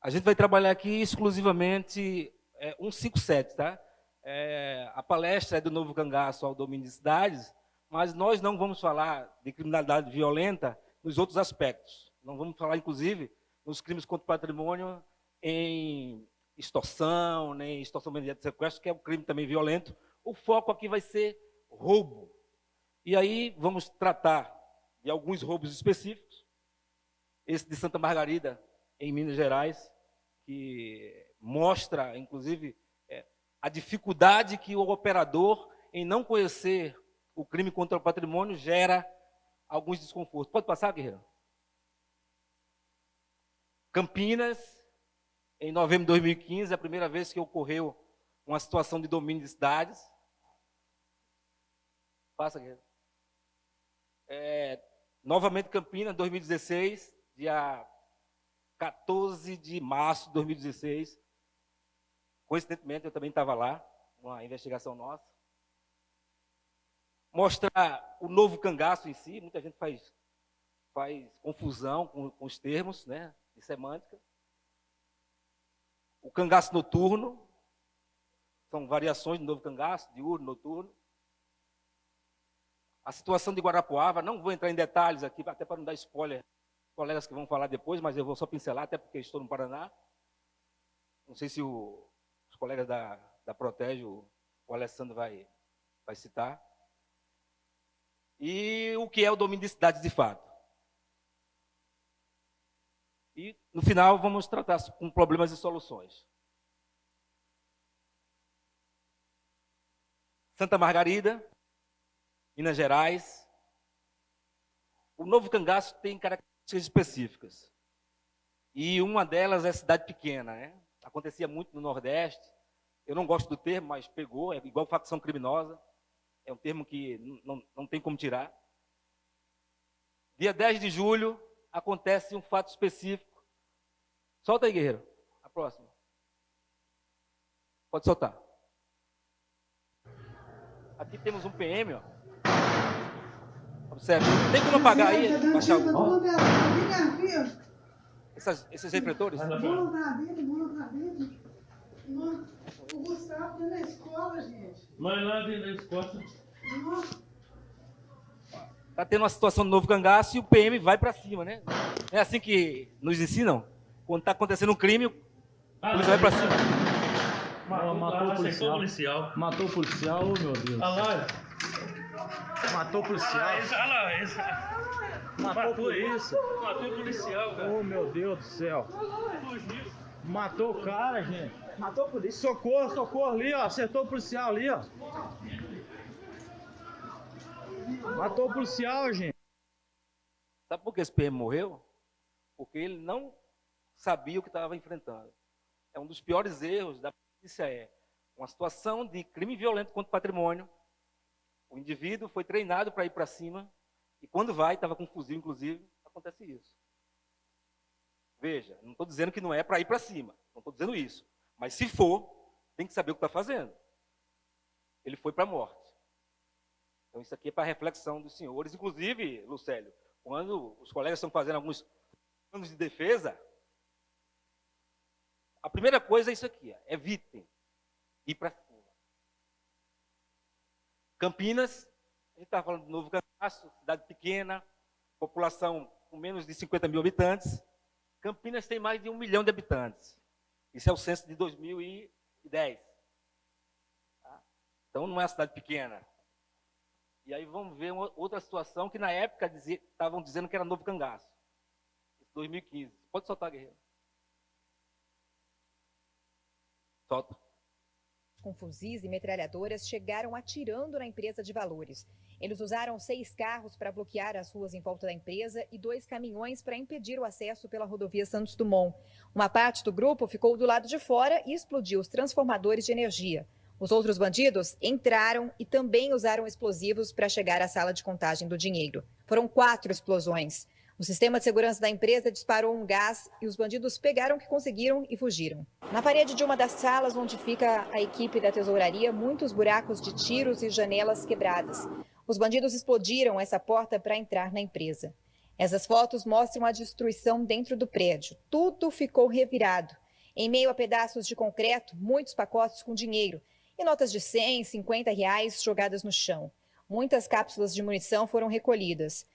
A gente vai trabalhar aqui exclusivamente 157, tá? A palestra é do Novo Cangaço ao Domínio de Cidades, mas nós não vamos falar de criminalidade violenta nos outros aspectos. Não vamos falar, inclusive, nos crimes contra o patrimônio em extorsão, nem extorsão mediante sequestro, que é um crime também violento. O foco aqui vai ser roubo. E aí vamos tratar de alguns roubos específicos. Esse de Santa Margarida, em Minas Gerais, que mostra, inclusive, a dificuldade que o operador, em não conhecer o crime contra o patrimônio, gera alguns desconfortos. Pode passar, Guerreiro? Campinas, em novembro de 2015, é a primeira vez que ocorreu uma situação de domínio de cidades. Passa, Guerreiro. Novamente, Campinas, 2016, dia 14 de março de 2016. Coincidentemente, eu também estava lá, uma investigação nossa. Mostrar o Novo Cangaço em si, muita gente faz confusão com os termos, né, de semântica. O cangaço noturno, são variações do Novo Cangaço, diurno, noturno. A situação de Guarapuava, não vou entrar em detalhes aqui, até para não dar spoiler, colegas que vão falar depois, mas eu vou só pincelar, até porque estou no Paraná. Não sei se os colegas da Protege, o Alessandro vai citar. E o que é o domínio de cidades de fato. E, no final, vamos tratar com problemas e soluções. Santa Margarida, Minas Gerais. O Novo Cangaço tem características específicas. E uma delas é cidade pequena, né? Acontecia muito no Nordeste. Eu não gosto do termo, mas pegou, é igual facção criminosa. É um termo que não tem como tirar. Dia 10 de julho, acontece um fato específico. Solta aí, Guerreiro. A próxima. Pode soltar. Aqui temos um PM, ó. Observe. Tem como apagar aí? Baixar esses refletores? O Gustavo tá na escola, gente. Mas lá dentro da escola. Está tendo uma situação do Novo Cangaço e o PM vai para cima, né? É assim que nos ensinam? Quando está acontecendo um crime, a polícia vai para cima. Matou o policial. Matou o policial, oh, meu Deus. Olha lá. Matou o policial. Olha lá, esse. Matou isso. Matou o policial, cara. Oh, meu Deus do céu. Fugiu. Matou o cara, gente. Matou o policial. Socorro, socorro ali, ó. Acertou o policial ali, ó. Matou o policial, gente. Sabe por que esse PM morreu? Porque ele não sabia o que estava enfrentando. É um dos piores erros da polícia, uma situação de crime violento contra o patrimônio. O indivíduo foi treinado para ir para cima e quando vai, estava com um fuzil, inclusive, acontece isso. Veja, não estou dizendo que não é para ir para cima, não estou dizendo isso. Mas se for, tem que saber o que está fazendo. Ele foi para a morte. Então isso aqui é para a reflexão dos senhores. Inclusive, Lucélio, quando os colegas estão fazendo alguns planos de defesa, a primeira coisa é isso aqui, evitem ir para cima. Campinas, a gente está falando de Novo Cangaço, cidade pequena, população com menos de 50 mil habitantes. Campinas tem mais de 1 milhão de habitantes. Isso é o censo de 2010. Tá? Então não é uma cidade pequena. E aí vamos ver outra situação que na época estavam dizendo que era Novo Cangaço. 2015. Pode soltar, Guerreiro. Solta. Com fuzis e metralhadoras chegaram atirando na empresa de valores. Eles usaram 6 carros para bloquear as ruas em volta da empresa e 2 caminhões para impedir o acesso pela rodovia Santos Dumont. Uma parte do grupo ficou do lado de fora e explodiu os transformadores de energia. Os outros bandidos entraram e também usaram explosivos para chegar à sala de contagem do dinheiro. Foram 4 explosões. O sistema de segurança da empresa disparou um gás e os bandidos pegaram o que conseguiram e fugiram. Na parede de uma das salas onde fica a equipe da tesouraria, muitos buracos de tiros e janelas quebradas. Os bandidos explodiram essa porta para entrar na empresa. Essas fotos mostram a destruição dentro do prédio. Tudo ficou revirado. Em meio a pedaços de concreto, muitos pacotes com dinheiro e notas de 100, 50 reais jogadas no chão. Muitas cápsulas de munição foram recolhidas.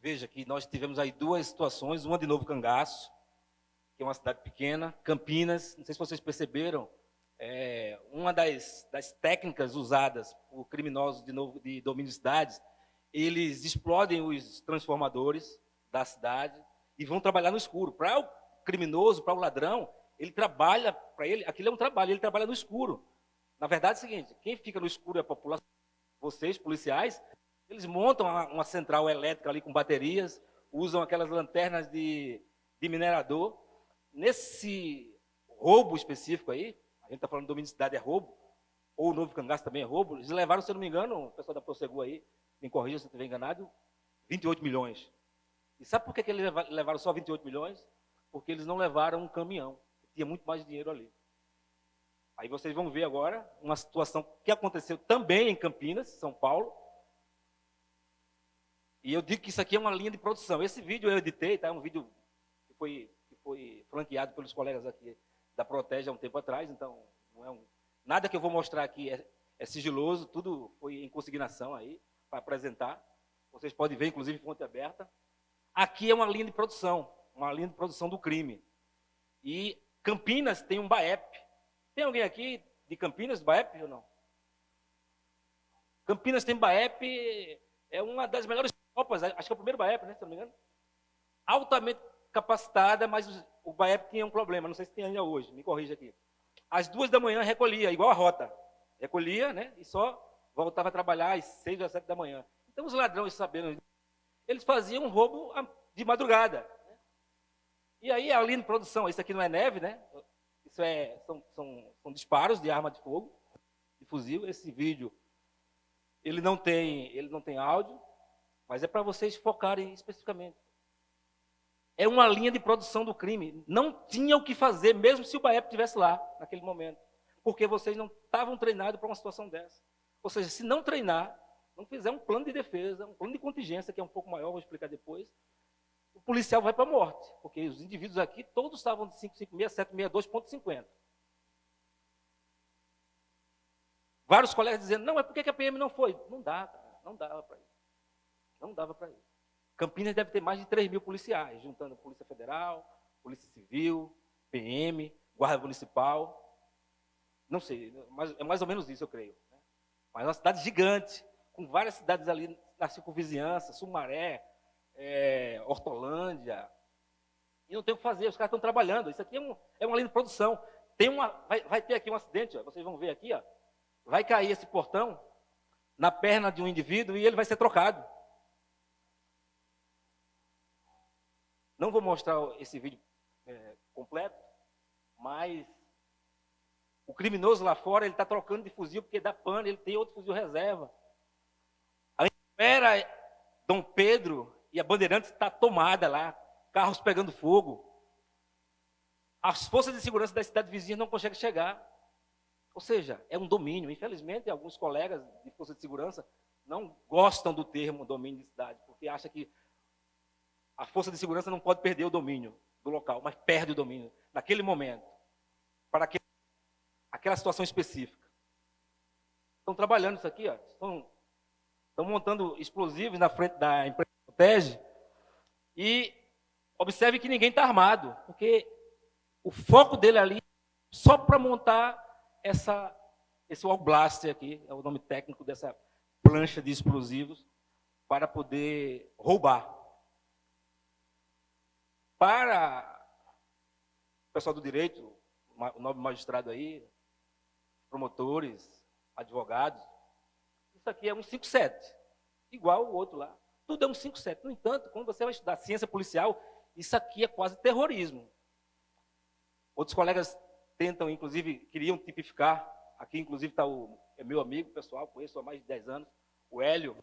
Veja que nós tivemos aí duas situações, uma de Novo Cangaço, que é uma cidade pequena, Campinas, não sei se vocês perceberam, uma das técnicas usadas por criminosos de domínio de cidades, eles explodem os transformadores da cidade e vão trabalhar no escuro. Para o criminoso, para o ladrão, ele trabalha, para ele, aquilo é um trabalho, ele trabalha no escuro. Na verdade é o seguinte, quem fica no escuro é a população, vocês, policiais, eles montam uma central elétrica ali com baterias, usam aquelas lanternas de minerador. Nesse roubo específico aí, a gente está falando do domínio de cidade é roubo, ou o Novo Cangaço também é roubo, eles levaram, se eu não me engano, o pessoal da Prosegur aí, me corrija se eu estiver enganado, 28 milhões. E sabe por que eles levaram só 28 milhões? Porque eles não levaram um caminhão, tinha muito mais dinheiro ali. Aí vocês vão ver agora uma situação que aconteceu também em Campinas, São Paulo. E eu digo que isso aqui é uma linha de produção. Esse vídeo eu editei, tá? É um vídeo que foi flanqueado pelos colegas aqui da Protege há um tempo atrás, então não é nada que eu vou mostrar aqui é sigiloso, tudo foi em consignação aí para apresentar. Vocês podem ver, inclusive, fonte aberta. Aqui é uma linha de produção do crime. E Campinas tem um BAEP. Tem alguém aqui de Campinas, do BAEP ou não? Campinas tem BAEP, é uma das melhores tropas, acho que é o primeiro BAEP, né, se não me engano. Altamente capacitada, mas o BAEP tinha um problema, não sei se tem ainda hoje, me corrija aqui. Às 2 da manhã recolhia, igual a rota. Recolhia, né, e só voltava a trabalhar às 6 ou 7 da manhã. Então os ladrões, sabendo, eles faziam um roubo de madrugada. Né? E aí a linha de produção, isso aqui não é neve, né? Isso são disparos de arma de fogo, de fuzil. Esse vídeo, ele não tem áudio, mas é para vocês focarem especificamente. É uma linha de produção do crime. Não tinha o que fazer, mesmo se o BAEP estivesse lá, naquele momento. Porque vocês não estavam treinados para uma situação dessa. Ou seja, se não treinar, não fizer um plano de defesa, um plano de contingência, que é um pouco maior, vou explicar depois, o policial vai para a morte. Porque os indivíduos aqui, todos estavam de 556, 762,50. Vários colegas dizendo, não, mas por que a PM não foi? Não dá, cara, não dava para ir. Não dava para ir. Campinas deve ter mais de 3 mil policiais, juntando Polícia Federal, Polícia Civil, PM, Guarda Municipal. Não sei, mas é mais ou menos isso, eu creio. Né? Mas é uma cidade gigante, com várias cidades ali na circunvizinhança, Sumaré, Hortolândia. E não tem o que fazer, os caras estão trabalhando. Isso aqui é uma linha de produção. Vai ter aqui um acidente, ó, vocês vão ver aqui, ó, vai cair esse portão na perna de um indivíduo e ele vai ser trocado. Não vou mostrar esse vídeo completo, mas o criminoso lá fora, ele está trocando de fuzil porque dá pane, ele tem outro fuzil reserva. A Impera Dom Pedro e a Bandeirantes está tomada lá, carros pegando fogo. As forças de segurança da cidade vizinha não conseguem chegar. Ou seja, é um domínio. Infelizmente, alguns colegas de força de segurança não gostam do termo domínio de cidade, porque acham que a força de segurança não pode perder o domínio do local, mas perde o domínio naquele momento, para aquela situação específica. Estão trabalhando isso aqui, ó, estão montando explosivos na frente da empresa Protege e observe que ninguém está armado, porque o foco dele ali só para montar esse wall blaster aqui, é o nome técnico dessa plancha de explosivos, para poder roubar. Para o pessoal do direito, o nobre magistrado aí, promotores, advogados, isso aqui é um 57, igual o outro lá. Tudo é um 57. No entanto, quando você vai estudar ciência policial, isso aqui é quase terrorismo. Outros colegas tentam, inclusive, queriam tipificar. Aqui, inclusive, está é meu amigo pessoal, conheço há mais de 10 anos, o Hélio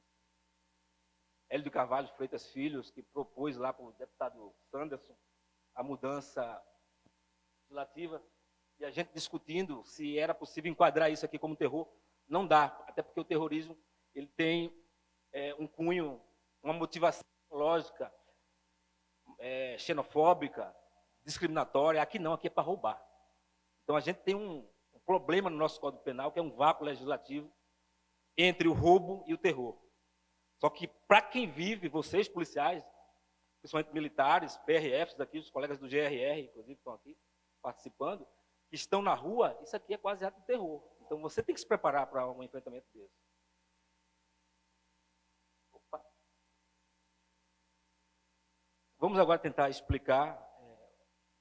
de Carvalho Freitas Filhos, que propôs lá para o deputado Sanderson a mudança legislativa, e a gente discutindo se era possível enquadrar isso aqui como terror. Não dá, até porque o terrorismo ele tem um cunho, uma motivação lógica, xenofóbica, discriminatória. Aqui não, aqui é para roubar. Então a gente tem um problema no nosso Código Penal, que é um vácuo legislativo entre o roubo e o terror. Só que para quem vive, vocês policiais, principalmente militares, PRFs aqui, os colegas do GRR, inclusive, estão aqui participando, que estão na rua, isso aqui é quase ato de terror. Então você tem que se preparar para um enfrentamento desse. Opa. Vamos agora tentar explicar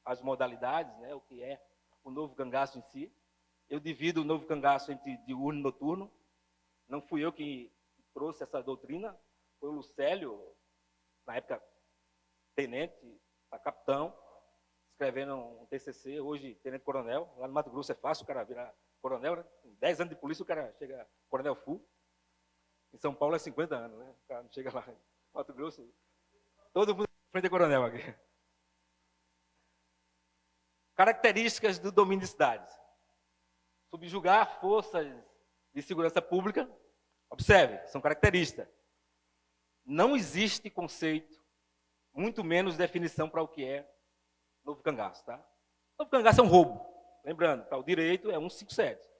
as modalidades, né, o que é o novo cangaço em si. Eu divido o novo cangaço entre diurno e noturno. Não fui eu que trouxe essa doutrina, foi o Lucélio, na época tenente, capitão, escrevendo um TCC, hoje tenente-coronel. Lá no Mato Grosso é fácil o cara virar coronel, né? Com 10 anos de polícia o cara chega coronel full. Em São Paulo é 50 anos, né? O cara não chega lá. No Mato Grosso, todo mundo frente a coronel aqui. Características do domínio de cidades. Subjugar forças de segurança pública. Observe, são características. Não existe conceito, muito menos definição para o que é novo cangaço, tá? Novo cangaço é um roubo. Lembrando, tá, o direito é 157.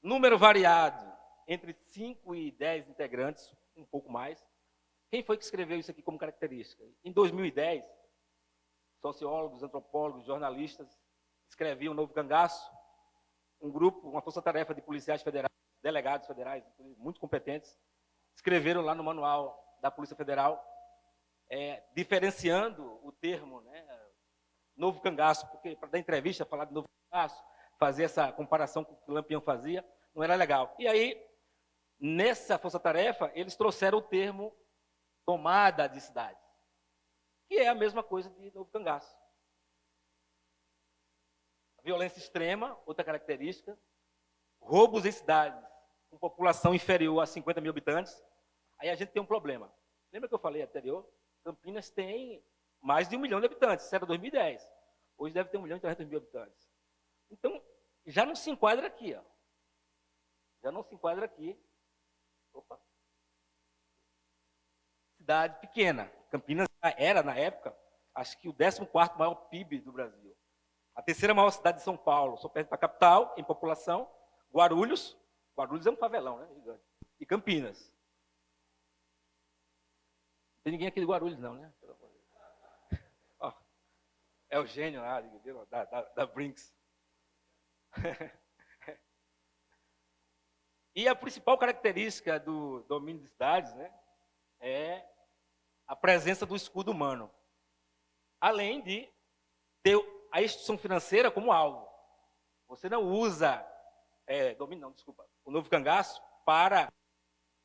Número variado, entre 5 e 10 integrantes, um pouco mais. Quem foi que escreveu isso aqui como característica? Em 2010, sociólogos, antropólogos, jornalistas escreviam o novo cangaço. Um grupo, uma força-tarefa de policiais federais, delegados federais, muito competentes, escreveram lá no manual da Polícia Federal, diferenciando o termo, né, novo cangaço, porque para dar entrevista, falar de novo cangaço, fazer essa comparação com o que o Lampião fazia, não era legal. E aí, nessa força-tarefa, eles trouxeram o termo tomada de cidade, que é a mesma coisa de novo cangaço. Violência extrema, outra característica. Roubos em cidades com população inferior a 50 mil habitantes. Aí a gente tem um problema. Lembra que eu falei anterior? Campinas tem mais de 1 milhão de habitantes. Isso era 2010. Hoje deve ter 1.300.000 habitantes. Então, já não se enquadra aqui. Ó. Já não se enquadra aqui. Opa. Cidade pequena. Campinas era, na época, acho que o 14º maior PIB do Brasil. A terceira maior cidade de São Paulo, só perto da capital, em população, Guarulhos. Guarulhos é um favelão, né? Gigante. E Campinas. Não tem ninguém aqui de Guarulhos, não, né? Ó, é o gênio lá, da Brinks. E a principal característica do domínio de cidades, né, é a presença do escudo humano. Além de ter a instituição financeira como alvo. Você não usa, o novo cangaço para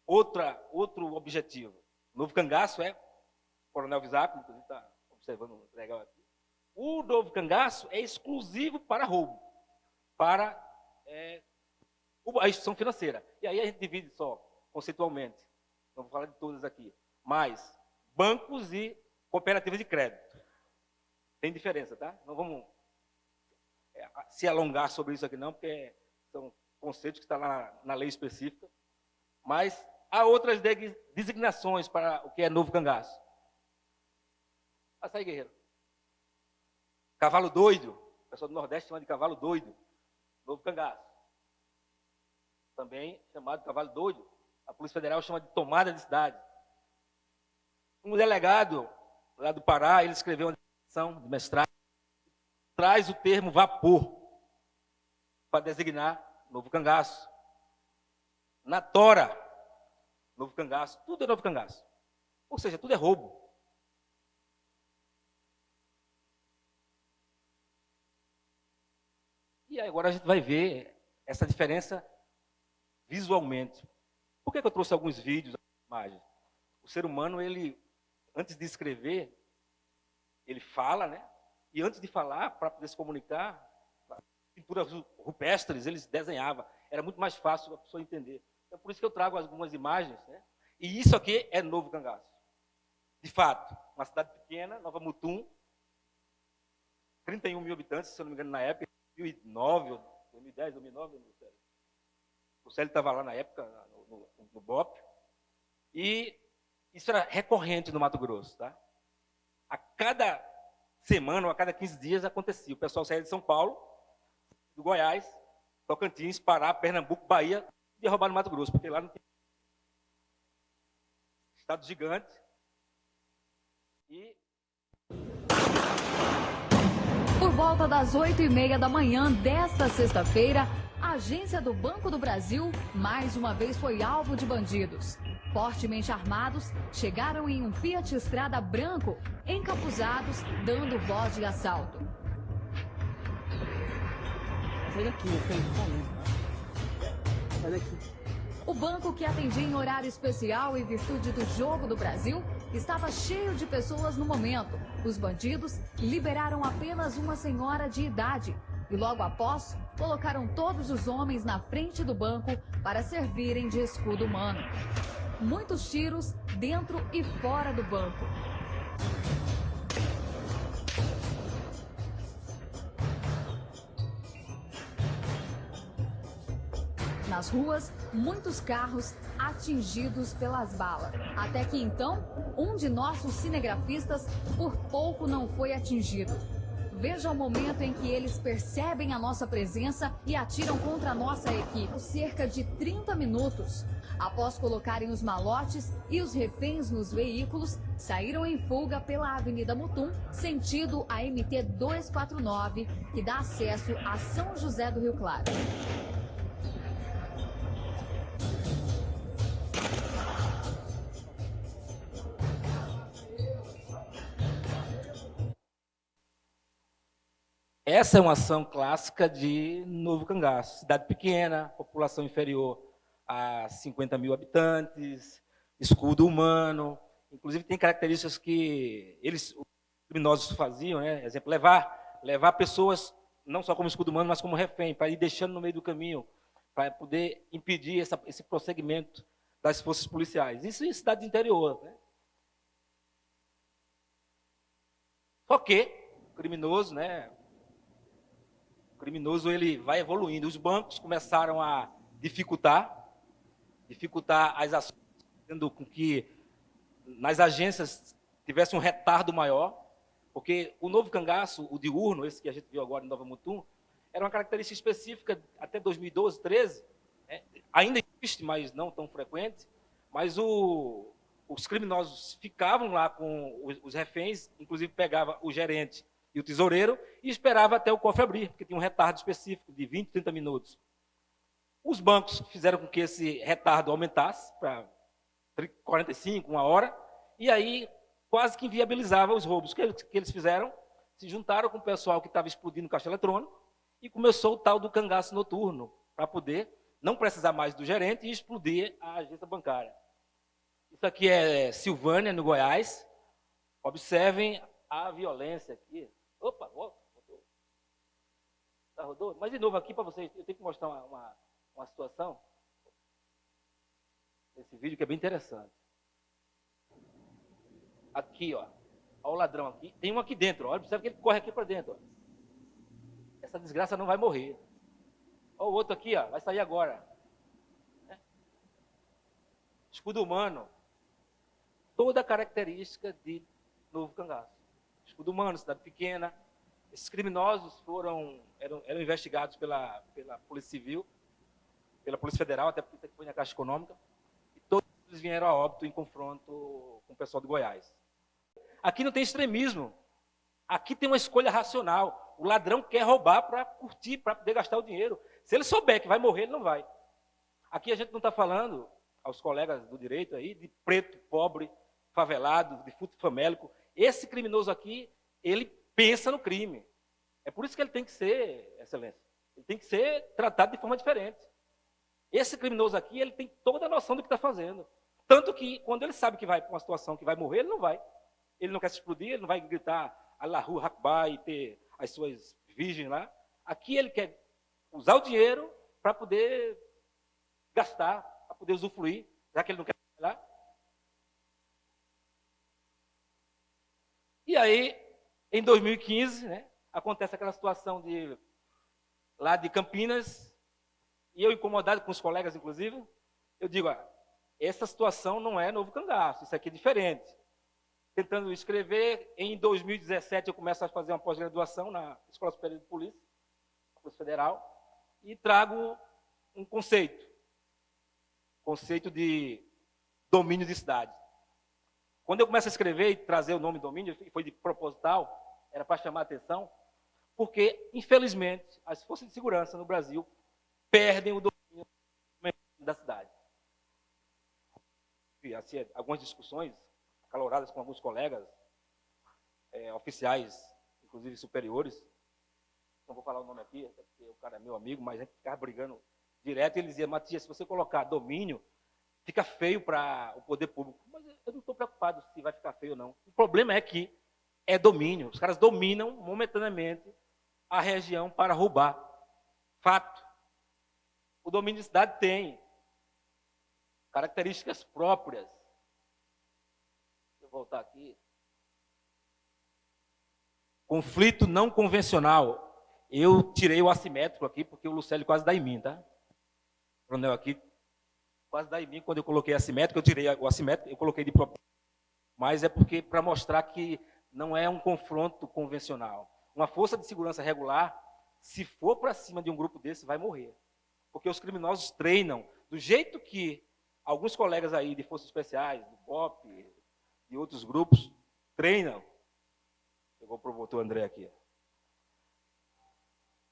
outro objetivo. O novo cangaço é, o Coronel Visap, inclusive está observando legal aqui, o novo cangaço é exclusivo para roubo, para a instituição financeira. E aí a gente divide só, conceitualmente, não vou falar de todas aqui, mas bancos e cooperativas de crédito. Tem diferença, tá? Não vamos se alongar sobre isso aqui não, porque são conceitos que estão lá na lei específica. Mas há outras designações para o que é novo cangaço. Passa aí, guerreiro. Cavalo doido. O pessoal do Nordeste chama de cavalo doido. Novo cangaço. Também chamado de cavalo doido. A Polícia Federal chama de tomada de cidade. Um delegado lá do Pará, ele escreveu uma dissertação de mestrado, traz o termo vapor para designar novo cangaço. Na tora, novo cangaço, tudo é novo cangaço. Ou seja, tudo é roubo. E agora a gente vai ver essa diferença visualmente. Por que eu trouxe alguns vídeos, imagens? O ser humano, ele, antes de escrever, ele fala, né? E antes de falar, para poder se comunicar, pinturas rupestres, eles desenhavam. Era muito mais fácil a pessoa entender. Então, por isso que eu trago algumas imagens, né? E isso aqui é Novo Cangaço. De fato, uma cidade pequena, Nova Mutum, 31 mil habitantes, se eu não me engano, na época, 2009, 2010, 2009, O Célio estava lá na época, no BOP, e isso era recorrente no Mato Grosso. Tá? A cada semana ou a cada 15 dias acontecia. O pessoal saía de São Paulo, do Goiás, Tocantins, Pará, Pernambuco, Bahia, ia roubar no Mato Grosso, porque lá não tinha estado gigante. E por volta das 8h30 da manhã desta sexta-feira, a agência do Banco do Brasil mais uma vez foi alvo de bandidos. Fortemente armados, chegaram em um Fiat Strada branco, encapuzados, dando voz de assalto. Sai daqui, sai daqui. O banco, que atendia em horário especial em virtude do Jogo do Brasil, estava cheio de pessoas no momento. Os bandidos liberaram apenas uma senhora de idade e logo após colocaram todos os homens na frente do banco para servirem de escudo humano. Muitos tiros dentro e fora do banco. Nas ruas, muitos carros atingidos pelas balas. Até que então, um de nossos cinegrafistas por pouco não foi atingido. Veja o momento em que eles percebem a nossa presença e atiram contra a nossa equipe. Cerca de 30 minutos. Após colocarem os malotes e os reféns nos veículos, saíram em fuga pela Avenida Mutum, sentido a MT 249, que dá acesso a São José do Rio Claro. essa é uma ação clássica de Novo Cangaço. Cidade pequena, população inferior a 50 mil habitantes, escudo humano. Inclusive, tem características que os criminosos faziam, né? Exemplo, levar pessoas não só como escudo humano, mas como refém, para ir deixando no meio do caminho, para poder impedir esse prosseguimento das forças policiais. Isso em cidade interior. Né? Só que o criminoso, né? O criminoso ele vai evoluindo. Os bancos começaram a dificultar as ações, fazendo com que nas agências tivesse um retardo maior, porque o Novo Cangaço, o diurno, esse que a gente viu agora em Nova Mutum, era uma característica específica até 2012, 13, né? Ainda existe, mas não tão frequente, mas os criminosos ficavam lá com os reféns, inclusive pegava o gerente e o tesoureiro, e esperava até o cofre abrir, porque tinha um retardo específico de 20, 30 minutos. Os bancos fizeram com que esse retardo aumentasse para 45, 1 hora, e aí quase que inviabilizava os roubos. O que eles fizeram? Se juntaram com o pessoal que estava explodindo o caixa eletrônico e começou o tal do cangaço noturno, para poder não precisar mais do gerente e explodir a agência bancária. Isso aqui é Silvânia, no Goiás. Observem a violência aqui. Opa, rodou. Tá, rodou? Mas de novo aqui para vocês, eu tenho que mostrar uma situação. Esse vídeo que é bem interessante. Aqui, ó. Olha o ladrão aqui. Tem um aqui dentro, ó. Observe que ele corre aqui para dentro, ó. Essa desgraça não vai morrer. Olha o outro aqui, ó. Vai sair agora. Escudo humano. Toda a característica de Novo Cangaço. Escudo humano, cidade pequena. Esses criminosos eram investigados pela Polícia Civil, pela Polícia Federal, até porque foi na Caixa Econômica. E todos eles vieram a óbito em confronto com o pessoal de Goiás. Aqui não tem extremismo. Aqui tem uma escolha racional. O ladrão quer roubar para curtir, para poder gastar o dinheiro. Se ele souber que vai morrer, ele não vai. Aqui a gente não está falando, aos colegas do direito aí, de preto, pobre, favelado, de furto famélico. Esse criminoso aqui, ele pensa no crime. É por isso que ele tem que ser, excelência, ele tem que ser tratado de forma diferente. Esse criminoso aqui, ele tem toda a noção do que está fazendo. Tanto que, quando ele sabe que vai para uma situação que vai morrer, ele não vai. Ele não quer se explodir, ele não vai gritar Allahu Akbar e ter as suas virgens lá. Aqui ele quer usar o dinheiro para poder gastar, para poder usufruir, já que ele não quer trabalhar. E aí, em 2015, né, acontece aquela situação lá de Campinas, e eu incomodado com os colegas, inclusive, eu digo, essa situação não é Novo Cangaço, isso aqui é diferente. Tentando escrever, em 2017 eu começo a fazer uma pós-graduação na Escola Superior de Polícia, Polícia Federal, e trago um conceito de domínio de cidade. Quando eu começo a escrever e trazer o nome domínio, foi de proposital, era para chamar a atenção, porque, infelizmente, as forças de segurança no Brasil perdem o domínio da cidade. Assim, algumas discussões acaloradas com alguns colegas, oficiais, inclusive superiores, não vou falar o nome aqui, porque o cara é meu amigo, mas a gente ficava brigando direto, e ele dizia, Matias, se você colocar domínio, fica feio para o poder público. Mas eu não estou preocupado se vai ficar feio ou não. O problema é que é domínio. Os caras dominam momentaneamente a região para roubar. Fato. O domínio de cidade tem características próprias. Deixa eu voltar aqui. Conflito não convencional. Eu tirei o assimétrico aqui, porque o Lucélio quase dá em mim, tá? O coronel aqui quase dá em mim quando eu coloquei assimétrico. Eu tirei o assimétrico, eu coloquei de propósito. Mas é porque para mostrar que não é um confronto convencional. Uma força de segurança regular, se for para cima de um grupo desse, vai morrer. Porque os criminosos treinam do jeito que alguns colegas aí de forças especiais, do BOP, de outros grupos, treinam. Eu vou para o doutor André aqui.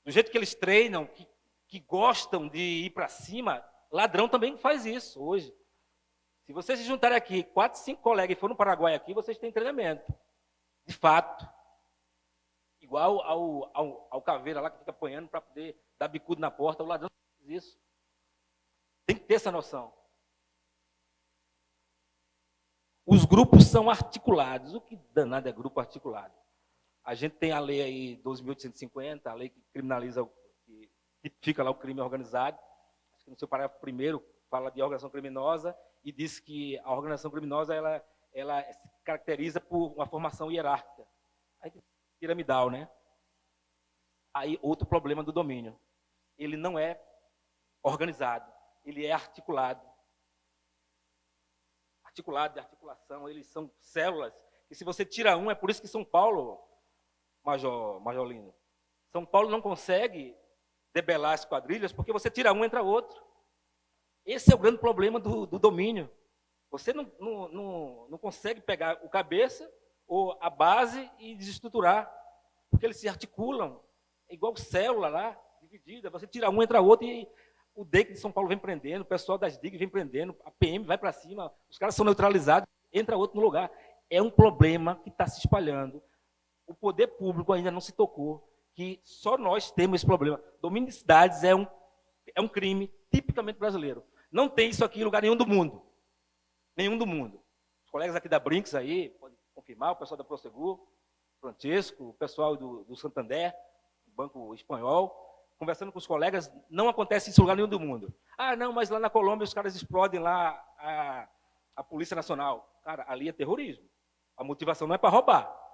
Do jeito que eles treinam, que gostam de ir para cima, ladrão também faz isso hoje. Se vocês se juntarem aqui, 4, 5 colegas e for no Paraguai aqui, vocês têm treinamento. De fato. Igual ao caveira lá que fica apanhando para poder dar bicudo na porta, o ladrão faz isso. Tem que ter essa noção. Os grupos são articulados. O que danado é grupo articulado? A gente tem a lei aí 12.850, a lei que criminaliza, que tipifica lá o crime organizado. Acho que no seu parágrafo primeiro fala de organização criminosa e diz que a organização criminosa ela se caracteriza por uma formação hierárquica. Aí, piramidal, né? Aí outro problema do domínio. Ele não é organizado, ele é articulado. Articulado, de articulação, eles são células. E se você tira um, é por isso que São Paulo, Major Lino, São Paulo não consegue debelar as quadrilhas, porque você tira um, entra outro. Esse é o grande problema do domínio. Você não consegue pegar o cabeça ou a base e desestruturar, porque eles se articulam. É igual célula lá, dividida. Você tira um, entra outro, e o DEIC de São Paulo vem prendendo, o pessoal das DIG vem prendendo, a PM vai para cima, os caras são neutralizados, entra outro no lugar. É um problema que está se espalhando. O poder público ainda não se tocou que só nós temos esse problema. Domínio de cidades é um crime tipicamente brasileiro. Não tem isso aqui em lugar nenhum do mundo. Nenhum do mundo. Os colegas aqui da Brinks aí, podem confirmar, o pessoal da Prosegur, Francesco, o pessoal do Santander, do Banco Espanhol, conversando com os colegas, não acontece isso em lugar nenhum do mundo. Ah, não, mas lá na Colômbia os caras explodem lá a Polícia Nacional. Cara, ali é terrorismo. A motivação não é para roubar.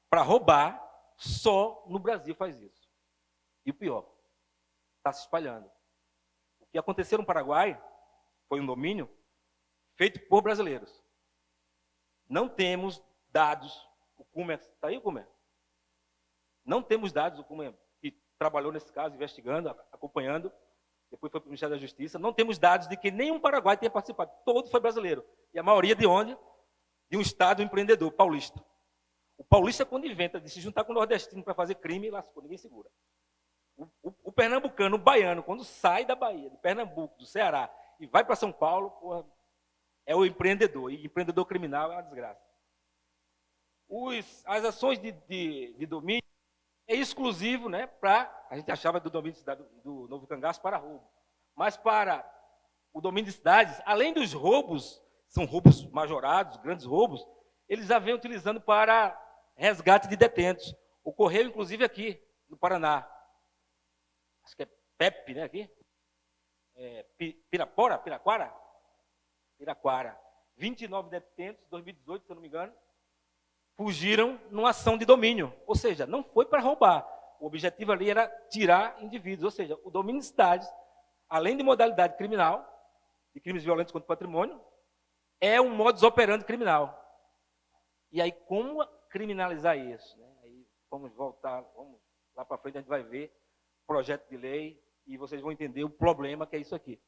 Para roubar, só no Brasil faz isso. E o pior, está se espalhando. O que aconteceu no Paraguai foi um domínio feito por brasileiros. Não temos dados. O Kumer, está aí o Kumer? Não temos dados, o Kumer que trabalhou nesse caso, investigando, acompanhando, depois foi para o Ministério da Justiça. Não temos dados de que nenhum Paraguai tenha participado. Todo foi brasileiro. E a maioria de onde? De um estado empreendedor, paulista. O paulista, quando inventa de se juntar com o nordestino para fazer crime, lascou, ninguém segura. O pernambucano, o baiano, quando sai da Bahia, de Pernambuco, do Ceará, e vai para São Paulo, porra, é o empreendedor. E empreendedor criminal é uma desgraça. As ações de domínio é exclusivo, né, para, a gente achava do domínio de cidade, do Novo Cangaço para roubo. Mas para o domínio de cidades, além dos roubos, são roubos majorados, grandes roubos, eles já vêm utilizando para resgate de detentos. Ocorreu, inclusive, aqui, no Paraná. Acho que é PEP, né, aqui? Piraquara. 29 detentos, 2018, se eu não me engano, fugiram numa ação de domínio. Ou seja, não foi para roubar. O objetivo ali era tirar indivíduos. Ou seja, o domínio de cidades além de modalidade criminal, de crimes violentos contra o patrimônio, é um modus operandi criminal. E aí, como criminalizar isso? Né? Aí vamos lá para frente, a gente vai ver projeto de lei e vocês vão entender o problema que é isso aqui.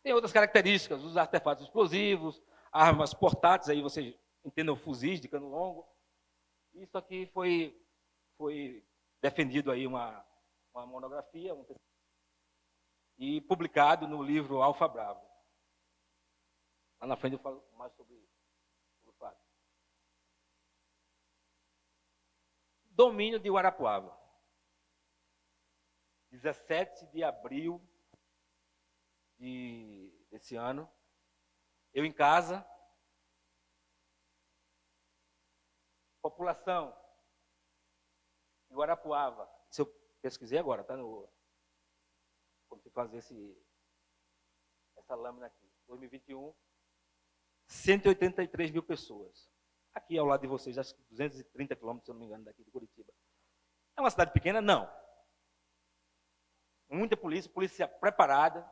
Tem outras características, os artefatos explosivos, armas portáteis, aí vocês entendem, fuzis de cano longo. Isso aqui foi defendido aí uma monografia e publicado no livro Alfa Bravo. Lá na frente eu falo mais sobre o fato. Domínio de Guarapuava. 17 de abril desse ano, eu em casa, população de Guarapuava, se eu pesquisei agora, tá no, quando você fazer essa lâmina aqui, 2021, 183 mil pessoas. Aqui ao lado de vocês, acho que 230 quilômetros, se eu não me engano, daqui de Curitiba. É uma cidade pequena? Não. Muita polícia preparada.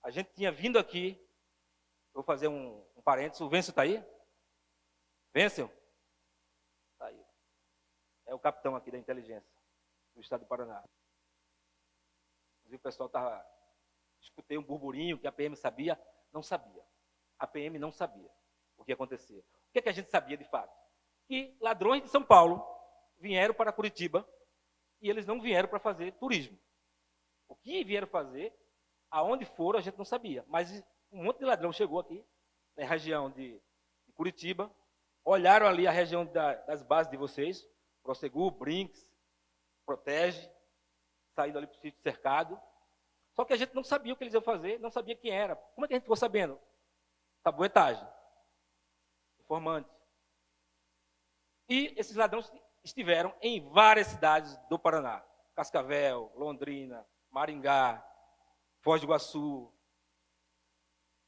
A gente tinha vindo aqui, vou fazer um parênteses, o Vencio está aí? Vencio? Está aí. É o capitão aqui da inteligência do estado do Paraná. Inclusive o pessoal estava... Escutei um burburinho que a PM sabia, não sabia. A PM não sabia o que acontecia. O que é que a gente sabia de fato? Que ladrões de São Paulo vieram para Curitiba e eles não vieram para fazer turismo. O que vieram fazer, aonde foram, a gente não sabia. Mas um monte de ladrão chegou aqui, na região de Curitiba, olharam ali a região das bases de vocês, Prosegur, Brinks, Protege, saíram ali para o sítio cercado. Só que a gente não sabia o que eles iam fazer, não sabia quem era. Como é que a gente ficou sabendo? Tabuetagem, informante. E esses ladrões estiveram em várias cidades do Paraná. Cascavel, Londrina, Maringá, Foz do Iguaçu,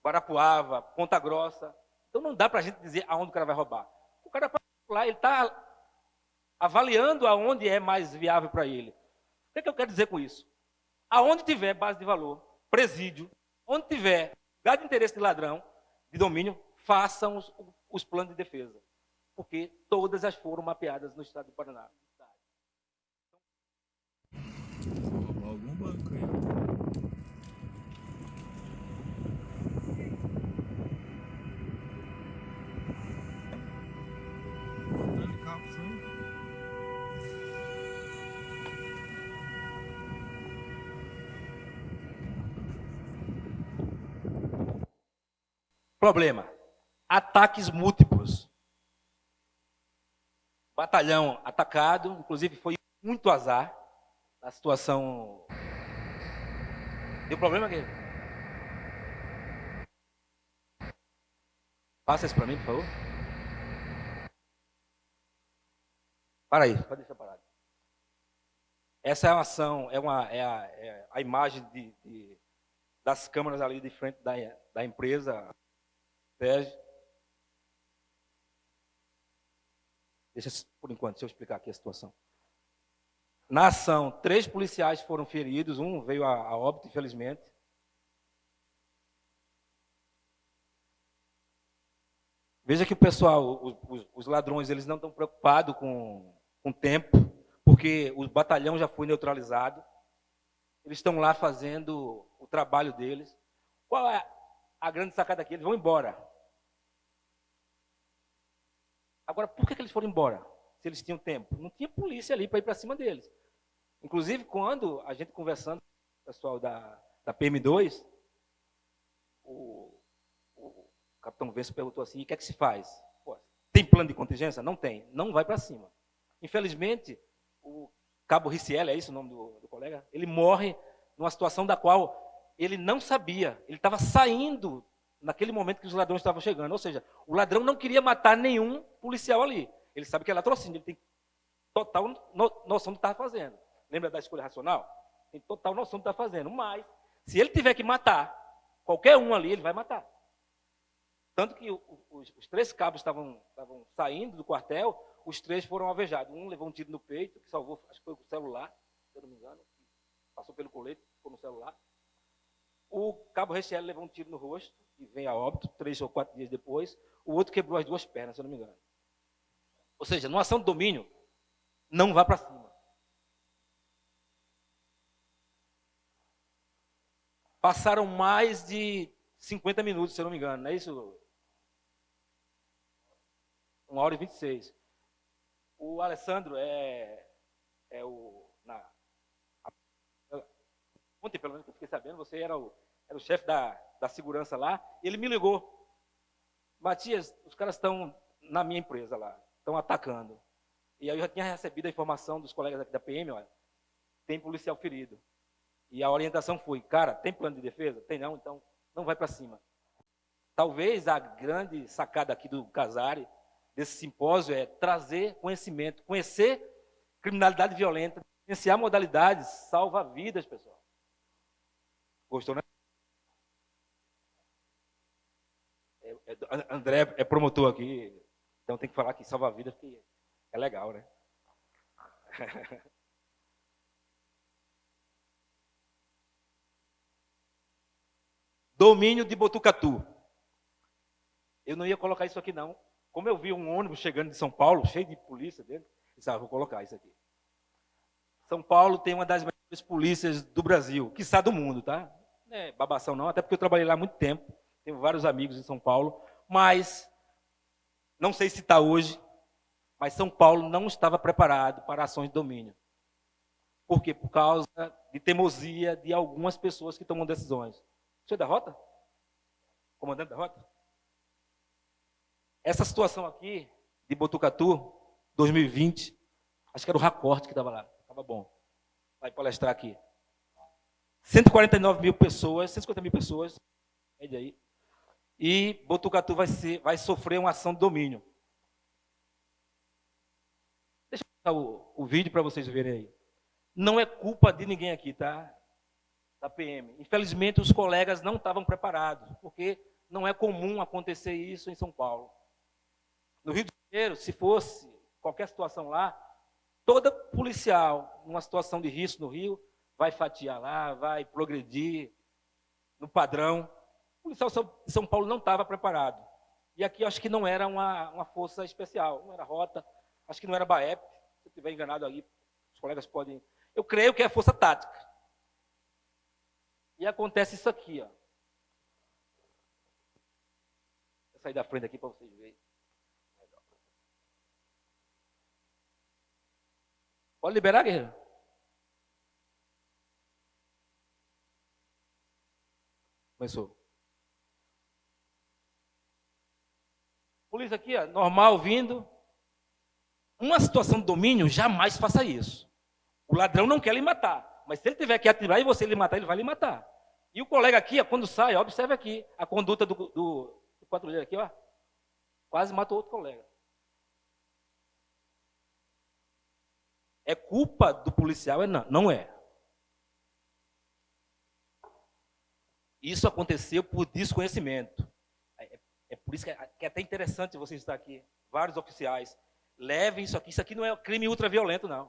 Guarapuava, Ponta Grossa. Então não dá para a gente dizer aonde o cara vai roubar. O cara lá, ele está avaliando aonde é mais viável para ele. O que é que eu quero dizer com isso? Aonde tiver base de valor, presídio, onde tiver lugar de interesse de ladrão, de domínio, façam os planos de defesa. Porque todas as foram mapeadas no estado do Paraná. Algum banco aí. Botando cápsula. Problema: ataques múltiplos. Batalhão atacado, inclusive foi muito azar. A situação... Deu problema aqui? Passa isso para mim, por favor. Para aí, pode deixar parado. Essa é uma ação, é a imagem das câmeras ali de frente da empresa. Deixa por enquanto, deixa eu explicar aqui a situação. Na ação, 3 policiais foram feridos, um veio a óbito, infelizmente. Veja que o pessoal, os ladrões, eles não estão preocupados com o tempo, porque o batalhão já foi neutralizado. Eles estão lá fazendo o trabalho deles. Qual é a grande sacada aqui? Eles vão embora. Agora, por que eles foram embora? Se eles tinham tempo. Não tinha polícia ali para ir para cima deles. Inclusive, quando a gente conversando com o pessoal da PM2, o capitão Vencio perguntou assim, o que é que se faz? Pô, tem plano de contingência? Não tem. Não vai para cima. Infelizmente, o cabo Ricieli, é isso o nome do colega? Ele morre numa situação da qual ele não sabia. Ele estava saindo naquele momento que os ladrões estavam chegando. Ou seja, o ladrão não queria matar nenhum policial ali. Ele sabe que é latrocínio, ele tem total noção do que está fazendo. Lembra da escolha racional? Tem total noção do que está fazendo. Mas, se ele tiver que matar qualquer um ali, ele vai matar. Tanto que os 3 cabos estavam saindo do quartel, os 3 foram alvejados. Um levou um tiro no peito, que salvou, acho que foi o celular, se eu não me engano, passou pelo colete, ficou no celular. O cabo Rechiel levou um tiro no rosto e vem a óbito 3 ou 4 dias depois. O outro quebrou as 2 pernas, se eu não me engano. Ou seja, numa ação de domínio, não vá para cima. Passaram mais de 50 minutos, se eu não me engano, não é isso? 1h26. O Alessandro ontem, pelo menos, que eu fiquei sabendo, você era o chefe da segurança lá, e ele me ligou. Matias, os caras estão na minha empresa lá, estão atacando. E aí eu já tinha recebido a informação dos colegas aqui da PM, olha, tem policial ferido. E a orientação foi, cara, tem plano de defesa? Tem não, então não vai para cima. Talvez a grande sacada aqui do Casari, desse simpósio, é trazer conhecimento, conhecer criminalidade violenta, iniciar modalidades, salva vidas, pessoal. Gostou, né? André é promotor aqui, então tem que falar que salva vidas, porque é legal, né? Domínio de Botucatu. Eu não ia colocar isso aqui, não. Como eu vi um ônibus chegando de São Paulo, cheio de polícia dentro, eu disse, vou colocar isso aqui. São Paulo tem uma das melhores polícias do Brasil, quiçá do mundo, tá? Não é babação não, até porque eu trabalhei lá há muito tempo, tenho vários amigos em São Paulo, mas, não sei se está hoje, mas São Paulo não estava preparado para ações de domínio. Por quê? Por causa de teimosia de algumas pessoas que tomam decisões. Você é da rota? Comandante da rota? Essa situação aqui, de Botucatu, 2020, acho que era o Racorte que estava lá, estava bom. Vai palestrar aqui. 149 mil pessoas, 150 mil pessoas, média aí, e Botucatu vai sofrer uma ação de domínio. Deixa eu botar o vídeo para vocês verem aí. Não é culpa de ninguém aqui, tá? Da PM. Infelizmente, os colegas não estavam preparados, porque não é comum acontecer isso em São Paulo. No Rio de Janeiro, se fosse qualquer situação lá, toda policial, numa situação de risco no Rio, vai fatiar lá, vai progredir no padrão. O policial de São Paulo não estava preparado. E aqui eu acho que não era uma força especial, não era rota, acho que não era BAEP, se eu estiver enganado aí, os colegas podem... Eu creio que é força tática. E acontece isso aqui, ó. Vou sair da frente aqui para vocês verem. Pode liberar, guerreiro? Começou. Polícia aqui, ó, normal, vindo. Uma situação de domínio, jamais faça isso. O ladrão não quer lhe matar, mas se ele tiver que atirar e você lhe matar, ele vai lhe matar. E o colega aqui, ó, quando sai, ó, observe aqui, a conduta do patrulheiro aqui, ó, quase matou outro colega. É culpa do policial? Não é. Isso aconteceu por desconhecimento. É por isso que é até interessante você estar aqui. Vários oficiais. Levem isso aqui. Isso aqui não é crime ultraviolento, não.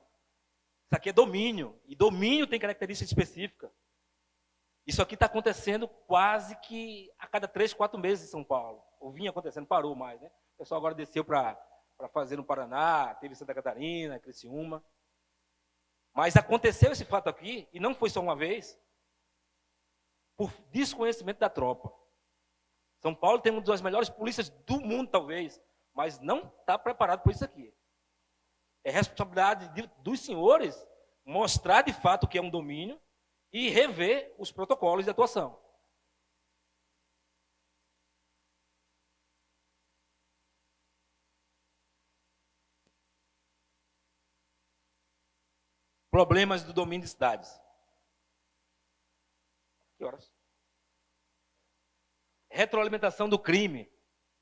Isso aqui é domínio. E domínio tem característica específica. Isso aqui está acontecendo quase que a cada 3, 4 meses em São Paulo. Ou vinha acontecendo, parou mais, né? O pessoal agora desceu para fazer no Paraná, teve Santa Catarina, Criciúma. Mas aconteceu esse fato aqui, e não foi só uma vez, por desconhecimento da tropa. São Paulo tem uma das melhores polícias do mundo, talvez, mas não está preparado por isso aqui. É responsabilidade dos senhores mostrar de fato o que é um domínio e rever os protocolos de atuação. Problemas do domínio de cidades. Que horas? Retroalimentação do crime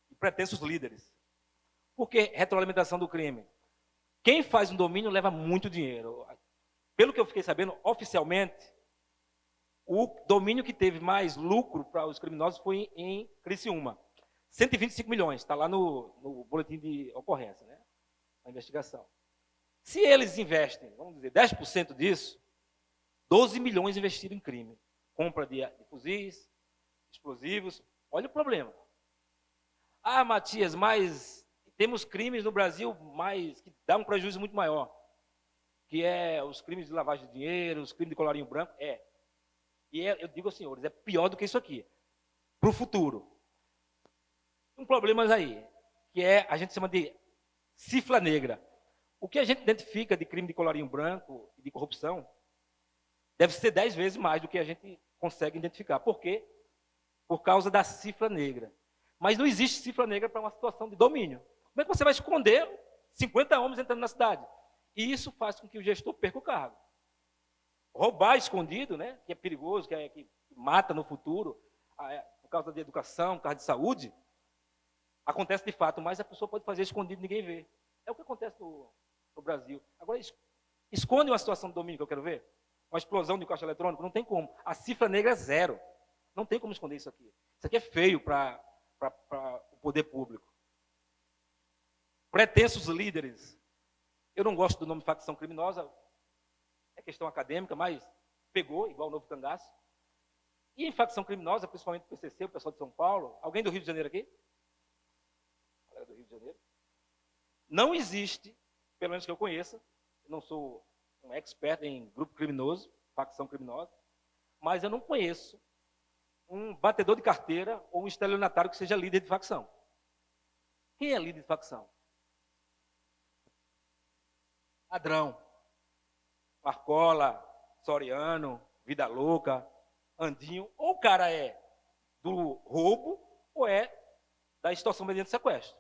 e pretensos líderes. Por que retroalimentação do crime? Quem faz um domínio leva muito dinheiro. Pelo que eu fiquei sabendo, oficialmente, o domínio que teve mais lucro para os criminosos foi em Criciúma. 125 milhões, está lá no boletim de ocorrência, né? A investigação. Se eles investem, vamos dizer, 10% disso, 12 milhões investidos em crime. Compra de fuzis, explosivos. Olha o problema. Ah, Matias, mas temos crimes no Brasil que dá um prejuízo muito maior, que é os crimes de lavagem de dinheiro, os crimes de colarinho branco. Eu digo aos senhores, é pior do que isso aqui, para o futuro. Um problema aí, que a gente chama de cifra negra. O que a gente identifica de crime de colarinho branco e de corrupção deve ser 10 vezes mais do que a gente consegue identificar. Por quê? Por causa da cifra negra. Mas não existe cifra negra para uma situação de domínio. Como é que você vai esconder 50 homens entrando na cidade? E isso faz com que o gestor perca o cargo. Roubar escondido, né, que é perigoso, que mata no futuro, por causa de educação, por causa de saúde, acontece de fato, mas a pessoa pode fazer escondido e ninguém vê. É o que acontece no Brasil. Agora, esconde uma situação de domínio que eu quero ver. Uma explosão de caixa eletrônico, não tem como. A cifra negra é 0. Não tem como esconder isso aqui. Isso aqui é feio para o poder público. Pretensos líderes. Eu não gosto do nome facção criminosa, é questão acadêmica, mas pegou, igual o Novo Cangaço. E em facção criminosa, principalmente o PCC, o pessoal de São Paulo, alguém do Rio de Janeiro aqui? Galera do Rio de Janeiro? Não existe, pelo menos que eu conheça, eu não sou um expert em grupo criminoso, facção criminosa, mas eu não conheço um batedor de carteira ou um estelionatário que seja líder de facção. Quem é líder de facção? Ladrão. Marcola, Soriano, Vida Louca, Andinho. Ou o cara é do roubo ou é da extorsão mediante sequestro.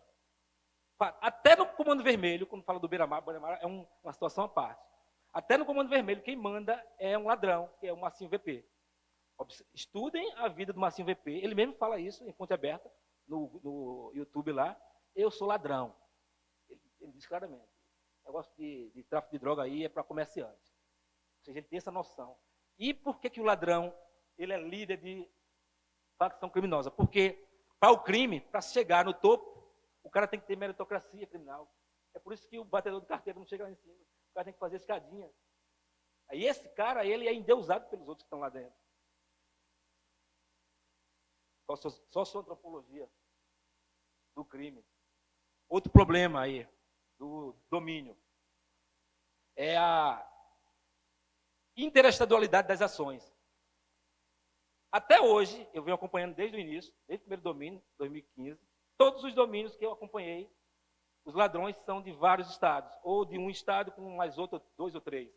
Até no Comando Vermelho, quando fala do Beira-Mar é uma situação à parte. Até no Comando Vermelho, quem manda é um ladrão, que é o Marcinho VP. Estudem a vida do Marcinho VP. Ele mesmo fala isso em fonte aberta, no YouTube lá. Eu sou ladrão. Ele diz claramente. O negócio de tráfico de droga aí é para comerciante. Ou seja, ele tem essa noção. E por que o ladrão ele é líder de facção criminosa? Porque para o crime, para chegar no topo, o cara tem que ter meritocracia criminal. É por isso que o batedor de carteira não chega lá em cima. O cara tem que fazer escadinha. Aí esse cara, ele é endeusado pelos outros que estão lá dentro. Socioantropologia do crime. Outro problema aí, do domínio, é a interestadualidade das ações. Até hoje, eu venho acompanhando desde o início, desde o primeiro domínio, 2015, todos os domínios que eu acompanhei, os ladrões são de vários estados, ou de um estado com mais outro, 2 ou 3.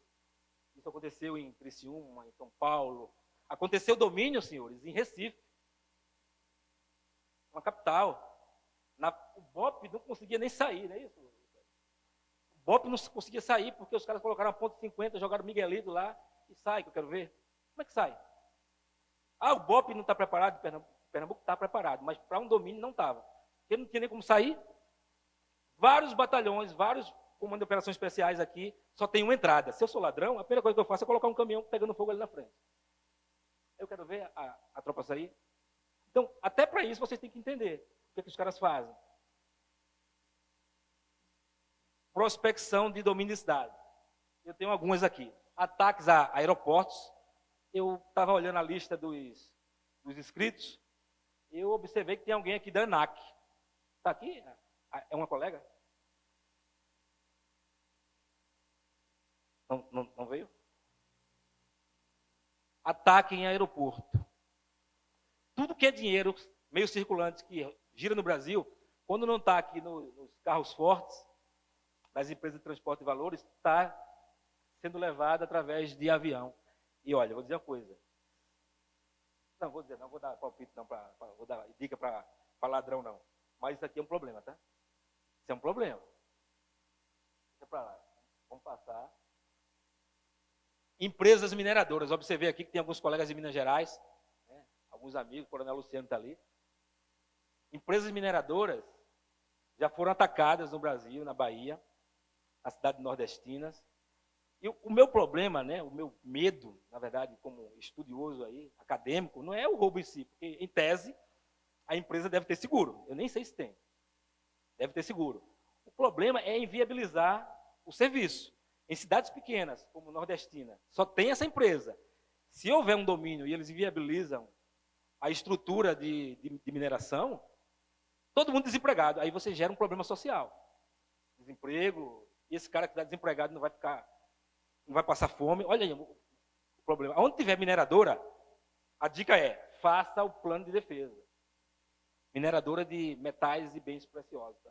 Isso aconteceu em Criciúma, em São Paulo. Aconteceu domínio, senhores, em Recife, uma capital. O BOP não conseguia nem sair, não é isso? O BOP não conseguia sair porque os caras colocaram a ponto 50, jogaram Miguelito lá e sai, que eu quero ver. Como é que sai? Ah, o BOP não está preparado, Pernambuco está preparado, mas para um domínio não estava. Porque não tinha nem como sair. Vários batalhões, vários comandos de operações especiais aqui, só tem uma entrada. Se eu sou ladrão, a primeira coisa que eu faço é colocar um caminhão pegando fogo ali na frente. Eu quero ver a tropa sair. Então, até para isso vocês têm que entender o que os caras fazem. Prospecção de domínio de cidade. Eu tenho algumas aqui. Ataques a aeroportos. Eu estava olhando a lista dos inscritos. Eu observei que tem alguém aqui da ANAC. Está aqui? É uma colega? Não veio? Ataque em aeroporto. Tudo que é dinheiro, meio circulante, que gira no Brasil, quando não está aqui nos carros fortes, das empresas de transporte de valores, está sendo levado através de avião. E olha, vou dizer uma coisa. Não vou dar palpite, não, vou dar dica para ladrão, não. Mas isso aqui é um problema, tá? Isso é um problema. Deixa para lá. Vamos passar. Empresas mineradoras. Observei aqui que tem alguns colegas de Minas Gerais, né? Alguns amigos, o Coronel Luciano está ali. Empresas mineradoras já foram atacadas no Brasil, na Bahia, nas cidades nordestinas. E o meu problema, né, o meu medo, na verdade, como estudioso aí, acadêmico, não é o roubo em si, porque, em tese, a empresa deve ter seguro. Eu nem sei se tem. Deve ter seguro. O problema é inviabilizar o serviço. Em cidades pequenas, como Nordestina, só tem essa empresa. Se houver um domínio e eles inviabilizam a estrutura de mineração, todo mundo desempregado. Aí você gera um problema social. Desemprego, e esse cara que está desempregado não vai passar fome. Olha aí o problema. Onde tiver mineradora, a dica é, faça o plano de defesa. Mineradora de metais e bens preciosos. Tá?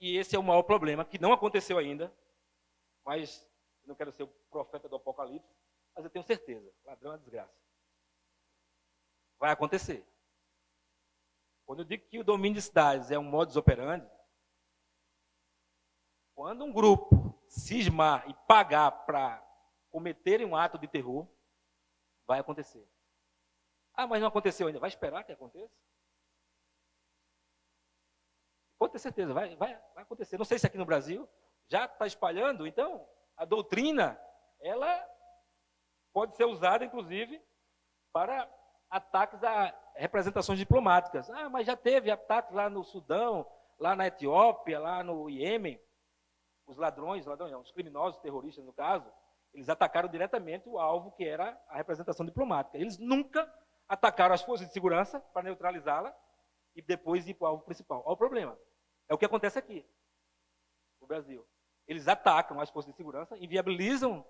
E esse é o maior problema, que não aconteceu ainda, mas eu não quero ser o profeta do apocalipse, mas eu tenho certeza, ladrão é uma desgraça. Vai acontecer. Quando eu digo que o domínio de cidades é um modus operandi, quando um grupo cismar e pagar para cometerem um ato de terror, vai acontecer. Ah, mas não aconteceu ainda. Vai esperar que aconteça? Pode ter certeza, vai acontecer. Não sei se aqui no Brasil já está espalhando, então a doutrina, ela pode ser usada, inclusive, para ataques a representações diplomáticas. Ah, mas já teve ataques lá no Sudão, lá na Etiópia, lá no Iêmen. Os ladrões não, os criminosos, terroristas no caso, eles atacaram diretamente o alvo que era a representação diplomática. Eles nunca atacaram as forças de segurança para neutralizá-la e depois ir para o alvo principal. Olha o problema. É o que acontece aqui, no Brasil. Eles atacam as forças de segurança, inviabilizam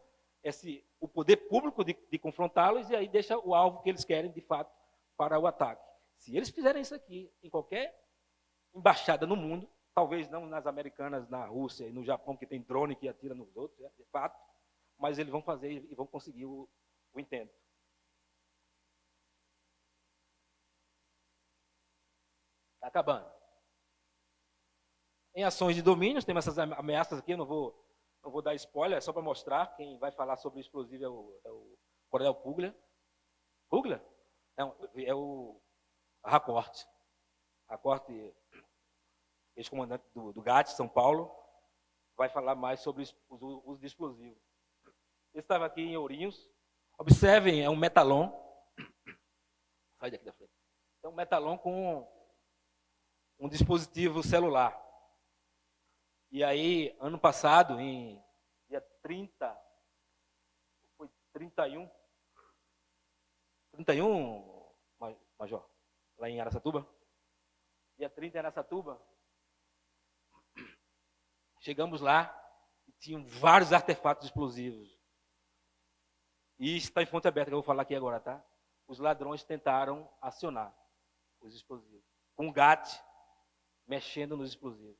o poder público de confrontá-los e aí deixa o alvo que eles querem, de fato, para o ataque. Se eles fizerem isso aqui em qualquer embaixada no mundo, talvez não nas americanas, na Rússia e no Japão, que tem drone que atira nos outros, de fato, mas eles vão fazer e vão conseguir o intento. Está acabando. Em ações de domínios, temos essas ameaças aqui, eu não vou dar spoiler, é só para mostrar. Quem vai falar sobre o explosivo é o Coronel Puglia. Puglia? É o Racorte. Racorte, ex-comandante do GAT, São Paulo, vai falar mais sobre o uso de explosivo. Ele estava aqui em Ourinhos. Observem, é um metalon. Sai daqui da frente. É um metalon com um dispositivo celular. E aí, ano passado, em dia 30, foi 31, Major, lá em Araçatuba, dia 30 em Araçatuba, chegamos lá e tinham vários artefatos explosivos. E isso está em fonte aberta, que eu vou falar aqui agora, tá? Os ladrões tentaram acionar os explosivos, com o GAT mexendo nos explosivos.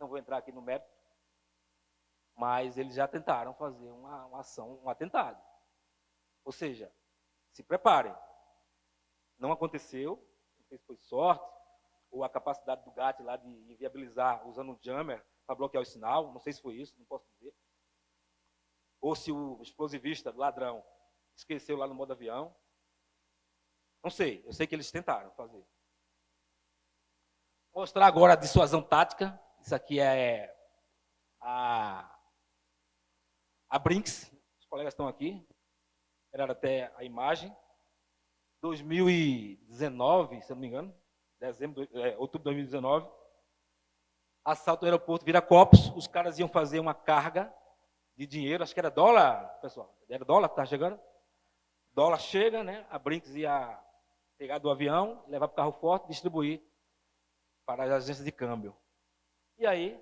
Não vou entrar aqui no mérito, mas eles já tentaram fazer uma ação, um atentado. Ou seja, se preparem. Não aconteceu, não sei se foi sorte, ou a capacidade do GAT lá de inviabilizar usando um jammer para bloquear o sinal, não sei se foi isso, não posso dizer. Ou se o explosivista, ladrão, esqueceu lá no modo avião. Não sei, eu sei que eles tentaram fazer. Vou mostrar agora a dissuasão tática. Isso aqui é a Brinks, os colegas estão aqui, era até a imagem. 2019, se eu não me engano, outubro de 2019, assalto ao aeroporto Viracopos, os caras iam fazer uma carga de dinheiro, acho que era dólar, pessoal, era dólar que estava chegando. Dólar chega, né? A Brinks ia pegar do avião, levar para o carro forte, distribuir para as agências de câmbio. E aí,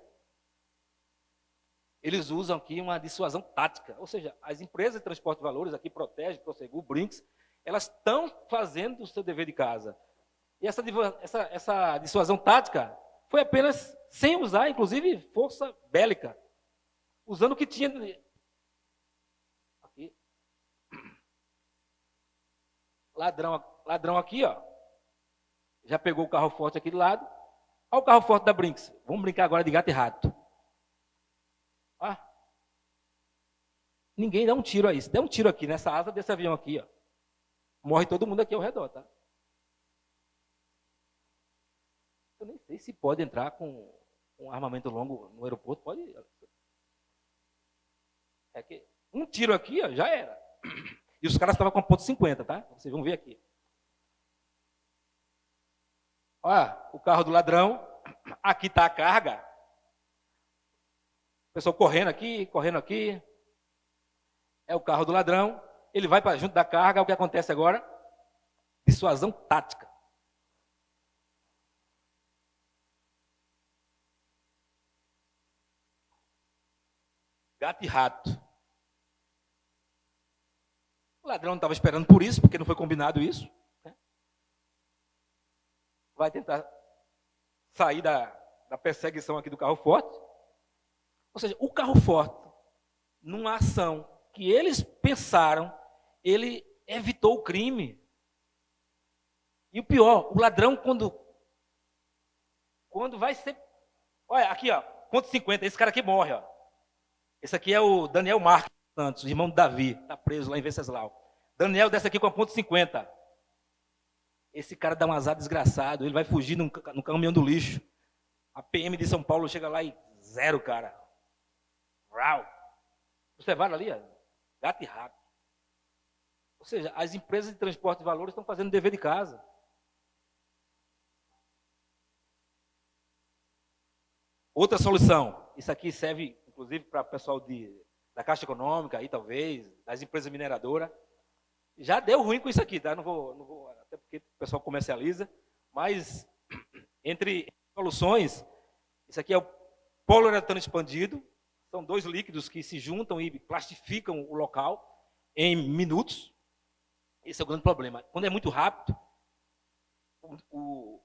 eles usam aqui uma dissuasão tática, ou seja, as empresas de transporte de valores, aqui Protege, Prosegur, Brinks, elas estão fazendo o seu dever de casa. E essa dissuasão tática foi apenas sem usar, inclusive, força bélica, usando o que tinha aqui. Ladrão aqui, ó, já pegou o carro forte aqui do lado. Olha o carro forte da Brinks. Vamos brincar agora de gato e rato. Ah. Ninguém dá um tiro aí. Se der um tiro aqui nessa asa desse avião aqui, ó, morre todo mundo aqui ao redor, tá? Eu nem sei se pode entrar com um armamento longo no aeroporto. Pode. É que um tiro aqui, ó, já era. E os caras estavam com ponto .50, tá? Vocês vão ver aqui. Olha, o carro do ladrão. Aqui está a carga. O pessoal correndo aqui, correndo aqui. É o carro do ladrão. Ele vai para junto da carga. O que acontece agora? Dissuasão tática. Gato e rato. O ladrão não estava esperando por isso, porque não foi combinado isso. Né? Vai tentar sair da perseguição aqui do carro forte. Ou seja, o carro forte, numa ação que eles pensaram, ele evitou o crime. E o pior, o ladrão, quando vai ser... Olha, aqui, ó, ponto 50, esse cara aqui morre, ó. Esse aqui é o Daniel Marques Santos, irmão do Davi, está preso lá em Venceslau. Daniel desce aqui com a ponto 50. Esse cara dá um azar desgraçado, ele vai fugir no caminhão do lixo. A PM de São Paulo chega lá e zero, cara. Rau. Você vai ali, ó, gato e rato. Ou seja, as empresas de transporte de valores estão fazendo dever de casa. Outra solução, isso aqui serve, inclusive, para o pessoal da Caixa Econômica, aí talvez, das empresas mineradoras. Já deu ruim com isso aqui, tá? Não vou, até porque o pessoal comercializa, mas entre soluções, isso aqui é o poliuretano expandido, são dois líquidos que se juntam e plastificam o local em minutos. Esse é o grande problema. Quando é muito rápido, o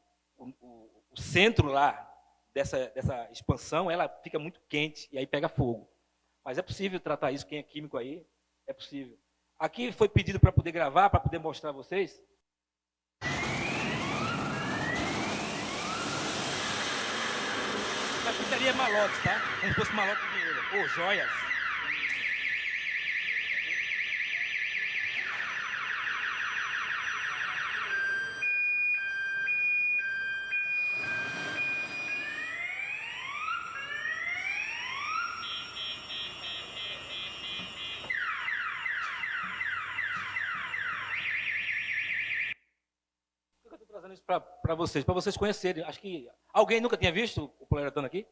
centro lá dessa expansão, ela fica muito quente e aí pega fogo. Mas é possível tratar isso, quem é químico aí, é possível. Aqui foi pedido para poder gravar, para poder mostrar a vocês. Aqui seria malotes, tá? Como se fosse malote de dinheiro. Ou joias. Trazendo isso para vocês conhecerem. Acho que alguém nunca tinha visto o poliuretano aqui?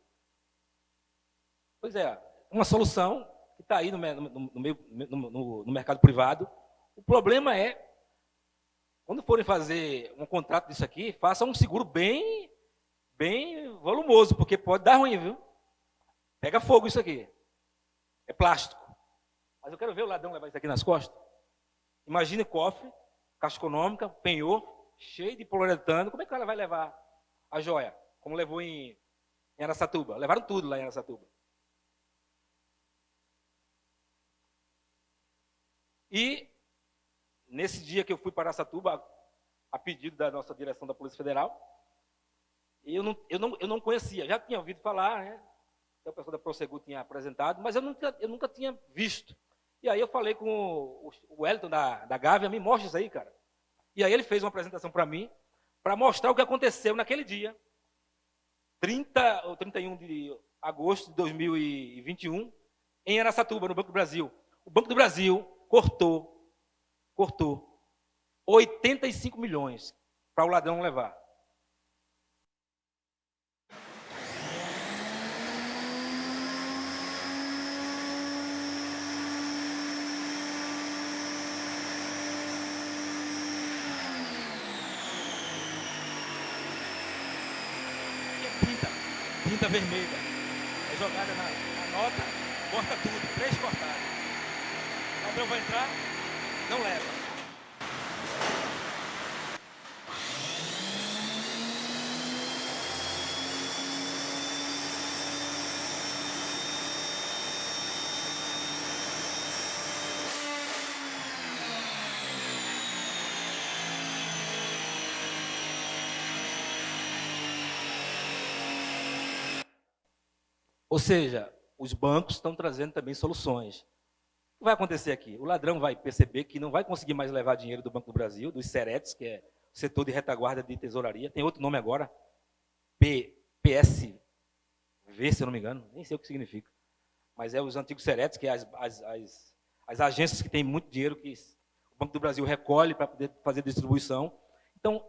Pois é, uma solução que está aí no mercado privado. O problema é, quando forem fazer um contrato disso aqui, façam um seguro bem volumoso, porque pode dar ruim, viu? Pega fogo isso aqui. É plástico. Mas eu quero ver o ladrão levar isso aqui nas costas. Imagine cofre, Caixa Econômica, penhor, cheio de poliuretano. Como é que ela vai levar a joia? Como levou em Araçatuba. Levaram tudo lá em Araçatuba. E, nesse dia que eu fui para Araçatuba, a pedido da nossa direção da Polícia Federal, eu não conhecia. Já tinha ouvido falar, né? A pessoa da Prosegur tinha apresentado, mas eu nunca tinha visto. E aí eu falei com o Wellington da Gávea, me mostra isso aí, cara. E aí ele fez uma apresentação para mim, para mostrar o que aconteceu naquele dia, 30 ou 31 de agosto de 2021, em Araçatuba, no Banco do Brasil. O Banco do Brasil cortou 85 milhões para o ladrão levar. Tinta vermelha, é jogada na nota, corta tudo, 3 cortadas. O ladrão vai entrar, não leva. Ou seja, os bancos estão trazendo também soluções. O que vai acontecer aqui? O ladrão vai perceber que não vai conseguir mais levar dinheiro do Banco do Brasil, dos Seretes, que é o setor de retaguarda de tesouraria. Tem outro nome agora, PSV, se eu não me engano, nem sei o que significa. Mas é os antigos Seretes, que é as agências que têm muito dinheiro que o Banco do Brasil recolhe para poder fazer distribuição. Então,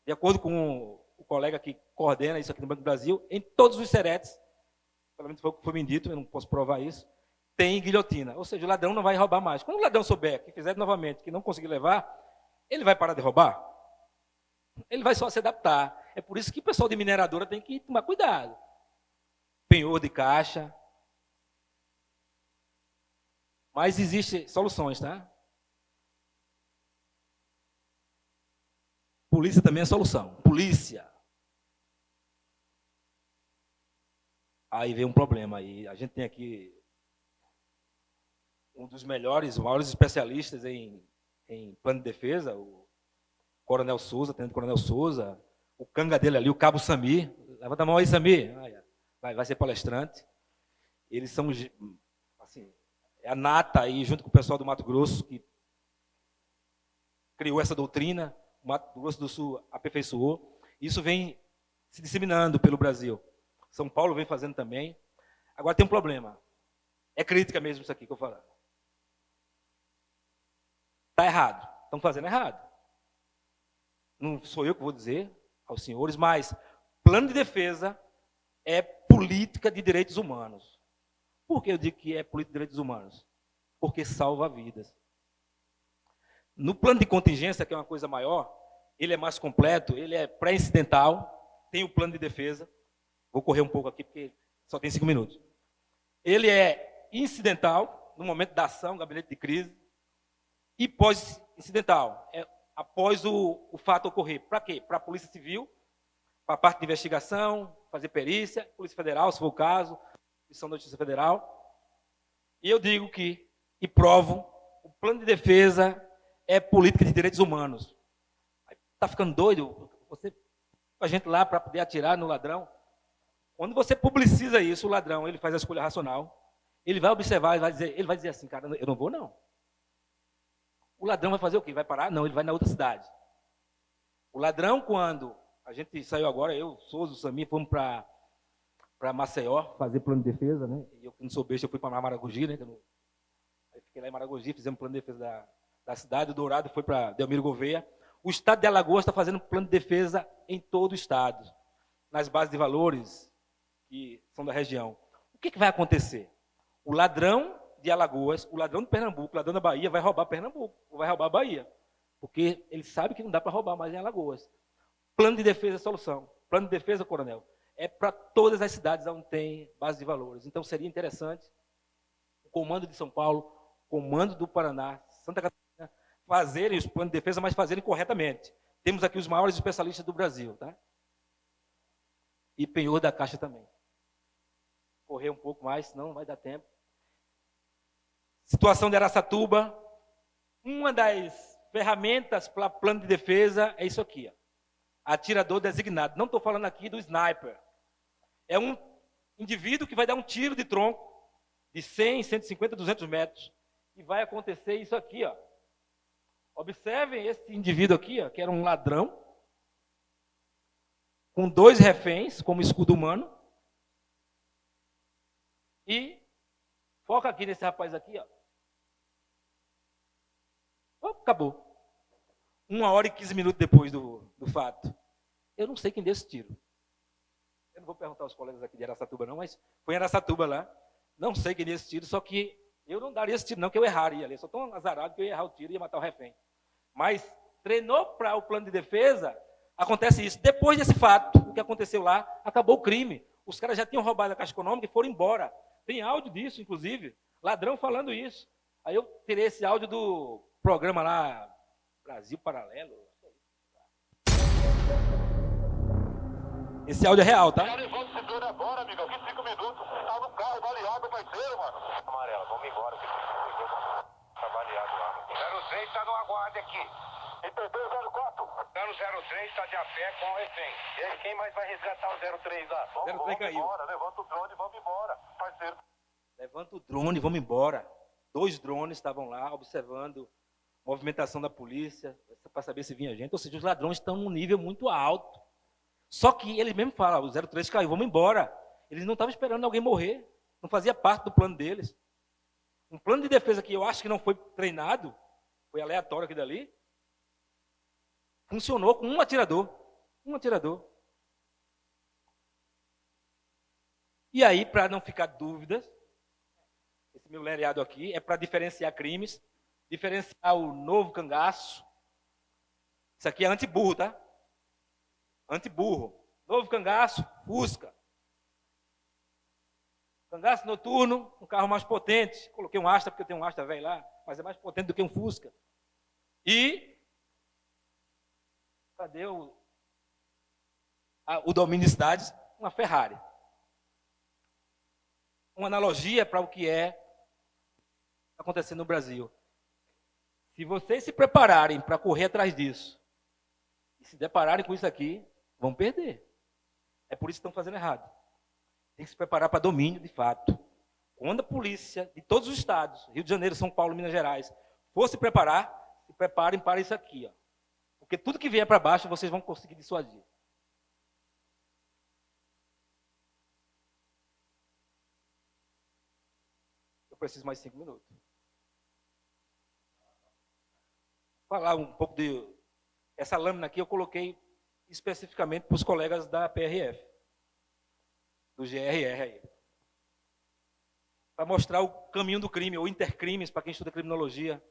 de acordo com o colega que coordena isso aqui no Banco do Brasil, em todos os seretes, pelo menos foi o que foi me dito, eu não posso provar isso, tem guilhotina. Ou seja, o ladrão não vai roubar mais. Quando o ladrão souber que fizer novamente, que não conseguir levar, ele vai parar de roubar? Ele vai só se adaptar. É por isso que o pessoal de mineradora tem que tomar cuidado. Penhor de caixa. Mas existem soluções, tá? Polícia também é solução. Polícia. Aí vem um problema aí. A gente tem aqui um dos melhores, maiores especialistas em plano de defesa, o Coronel Souza, Tenente Coronel Souza, o canga dele ali, o Cabo Samir. Levanta a mão aí, Samir. Vai ser palestrante. Eles são, assim, é a nata aí, junto com o pessoal do Mato Grosso, que criou essa doutrina, o Mato Grosso do Sul aperfeiçoou. Isso vem se disseminando pelo Brasil. São Paulo vem fazendo também. Agora tem um problema. É crítica mesmo isso aqui que eu falo. Está errado. Estão fazendo errado. Não sou eu que vou dizer aos senhores, mas plano de defesa é política de direitos humanos. Por que eu digo que é política de direitos humanos? Porque salva vidas. No plano de contingência, que é uma coisa maior, ele é mais completo, ele é pré-incidental, tem o plano de defesa. Vou correr um pouco aqui, porque só tem 5 minutos. Ele é incidental, no momento da ação, gabinete de crise, e pós-incidental, é após o fato ocorrer. Para quê? Para a Polícia Civil, para a parte de investigação, fazer perícia, Polícia Federal, se for o caso, Comissão da Justiça Federal. E eu digo que, e provo, o plano de defesa é política de direitos humanos. Está ficando doido? Você com a gente lá para poder atirar no ladrão? Quando você publiciza isso, o ladrão, ele faz a escolha racional, ele vai observar, ele vai dizer assim, cara, eu não vou não. O ladrão vai fazer o quê? Vai parar? Não, ele vai na outra cidade. O ladrão, quando a gente saiu agora, eu, Souza, o Samir, fomos para Maceió fazer plano de defesa, né? E eu não sou besta, eu fui para Maragogi, né? Aí fiquei lá em Maragogi, fizemos plano de defesa da cidade, o Dourado foi para Delmiro Gouveia. O estado de Alagoas está fazendo plano de defesa em todo o estado, nas bases de valores que são da região. O que vai acontecer? O ladrão de Alagoas, o ladrão de Pernambuco, o ladrão da Bahia vai roubar Pernambuco, ou vai roubar a Bahia, porque ele sabe que não dá para roubar mais em Alagoas. Plano de defesa é a solução. Plano de defesa, coronel, é para todas as cidades onde tem base de valores. Então seria interessante o comando de São Paulo, o comando do Paraná, Santa Catarina, fazerem os planos de defesa, mas fazerem corretamente. Temos aqui os maiores especialistas do Brasil, tá? E penhor da Caixa também. Correr um pouco mais, senão não vai dar tempo. Situação de Araçatuba, uma das ferramentas para plano de defesa é isso aqui, ó. Atirador designado. Não estou falando aqui do sniper. É um indivíduo que vai dar um tiro de tronco de 100, 150, 200 metros. E vai acontecer isso aqui, ó. Observem esse indivíduo aqui, ó, que era um ladrão, com 2 reféns como escudo humano. E foca aqui nesse rapaz aqui, ó. Acabou. 1h15 depois do fato. Eu não sei quem deu esse tiro. Eu não vou perguntar aos colegas aqui de Araçatuba não, mas foi em Araçatuba lá. Não sei quem deu esse tiro, só que eu não daria esse tiro não, que eu erraria ali. Eu sou tão azarado que eu ia errar o tiro e ia matar o refém. Mas treinou para o plano de defesa, acontece isso. Depois desse fato, o que aconteceu lá, acabou o crime. Os caras já tinham roubado a Caixa Econômica e foram embora. Tem áudio disso, inclusive. Ladrão falando isso. Aí eu tirei esse áudio do programa lá, Brasil Paralelo. Esse áudio é real, tá? Cara, vamos se dando agora, amigo. Aqui 5 minutos. Tá no carro, baleado, parceiro, mano. Amarela, vamos embora. Tá baleado lá. 03 tá no aguarde aqui. E perdeu 04. Tá no 03, tá de a pé com o refém. E aí, quem mais vai resgatar o 03 lá? Vamos embora. Levanta o drone e vamos embora, parceiro. Levanta o drone e vamos embora. 2 drones estavam lá observando a movimentação da polícia para saber se vinha gente. Ou seja, os ladrões estão num nível muito alto. Só que ele mesmo fala, o 03 caiu, vamos embora. Eles não estavam esperando alguém morrer. Não fazia parte do plano deles. Um plano de defesa que eu acho que não foi treinado, foi aleatório aqui dali, funcionou com um atirador. Um atirador. E aí, para não ficar dúvidas, esse meu lereado aqui é para diferenciar crimes, diferenciar o novo cangaço. Isso aqui é anti-burro, tá? Anti-burro. Novo cangaço, Fusca. Cangaço noturno, um carro mais potente. Coloquei um Astra, porque eu tenho um Astra velho lá, mas é mais potente do que um Fusca. E cadê o domínio de cidades? Uma Ferrari. Uma analogia para o que é acontecendo no Brasil. Se vocês se prepararem para correr atrás disso, e se depararem com isso aqui, vão perder. É por isso que estão fazendo errado. Tem que se preparar para domínio, de fato. Quando a polícia de todos os estados, Rio de Janeiro, São Paulo, Minas Gerais, for se preparar, se preparem para isso aqui. Ó. Porque tudo que vier para baixo, vocês vão conseguir dissuadir. Eu preciso mais 5 minutos. Falar um pouco de... Essa lâmina aqui eu coloquei especificamente para os colegas da PRF, do GRR aí. Para mostrar o caminho do crime, ou intercrimes, para quem estuda criminologia.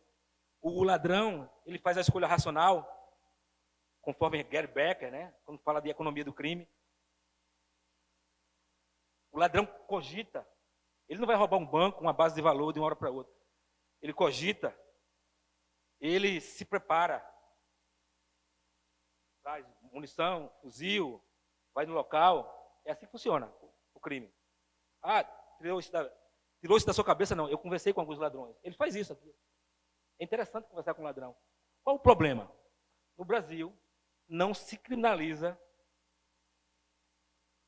O ladrão, ele faz a escolha racional, conforme Gary Becker, né, quando fala de economia do crime. O ladrão cogita. Ele não vai roubar um banco, uma base de valor de uma hora para outra. Ele cogita. Ele se prepara. Traz munição, fuzil, vai no local. É assim que funciona o crime. Ah, tirou isso da sua cabeça? Não, eu conversei com alguns ladrões. Ele faz isso aqui. É interessante conversar com um ladrão. Qual o problema? No Brasil, não se criminaliza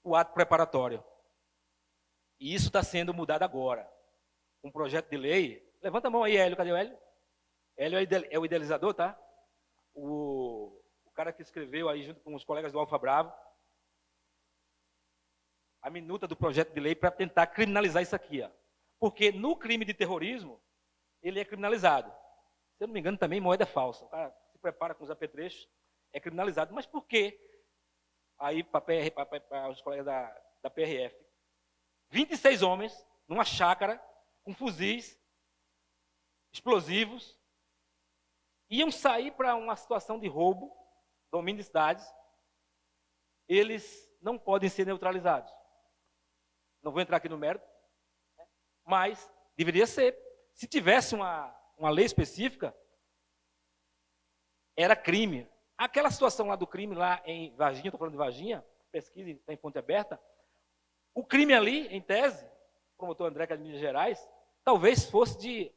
o ato preparatório. E isso está sendo mudado agora. Um projeto de lei. Levanta a mão aí, Hélio. Cadê o Hélio? Hélio é o idealizador, tá? O cara que escreveu aí junto com os colegas do Alfa Bravo a minuta do projeto de lei para tentar criminalizar isso aqui. Ó. Porque no crime de terrorismo, ele é criminalizado. Se eu não me engano, também moeda falsa. O cara se prepara com os apetrechos, é criminalizado. Mas por quê? Aí, para os colegas da PRF, 26 homens numa chácara com fuzis explosivos iam sair para uma situação de roubo, domínio de cidades. Eles não podem ser neutralizados. Não vou entrar aqui no mérito, mas deveria ser. Se tivesse uma lei específica, era crime. Aquela situação lá do crime, lá em Varginha, estou falando de Varginha, pesquise, está em fonte aberta, o crime ali, em tese, o promotor André, que é de Minas Gerais, talvez fosse de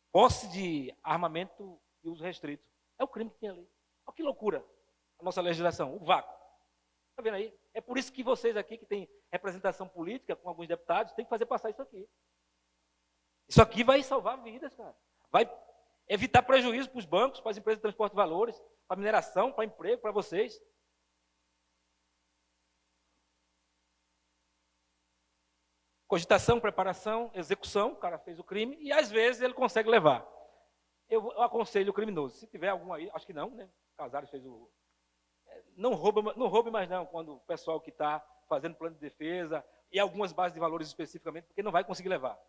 posse de armamento e uso restrito. É o crime que tem ali. Olha que loucura a nossa legislação, o vácuo. Está vendo aí? É por isso que vocês aqui, que têm representação política com alguns deputados, têm que fazer passar isso aqui. Isso aqui vai salvar vidas, cara. Vai evitar prejuízo para os bancos, para as empresas de transporte de valores, para a mineração, para emprego, para vocês. Cogitação, preparação, execução, o cara fez o crime e às vezes ele consegue levar. Eu aconselho o criminoso, se tiver algum aí, acho que não, né? Casares fez o... Não roube mais não, quando o pessoal que está fazendo plano de defesa e algumas bases de valores especificamente, porque não vai conseguir levar.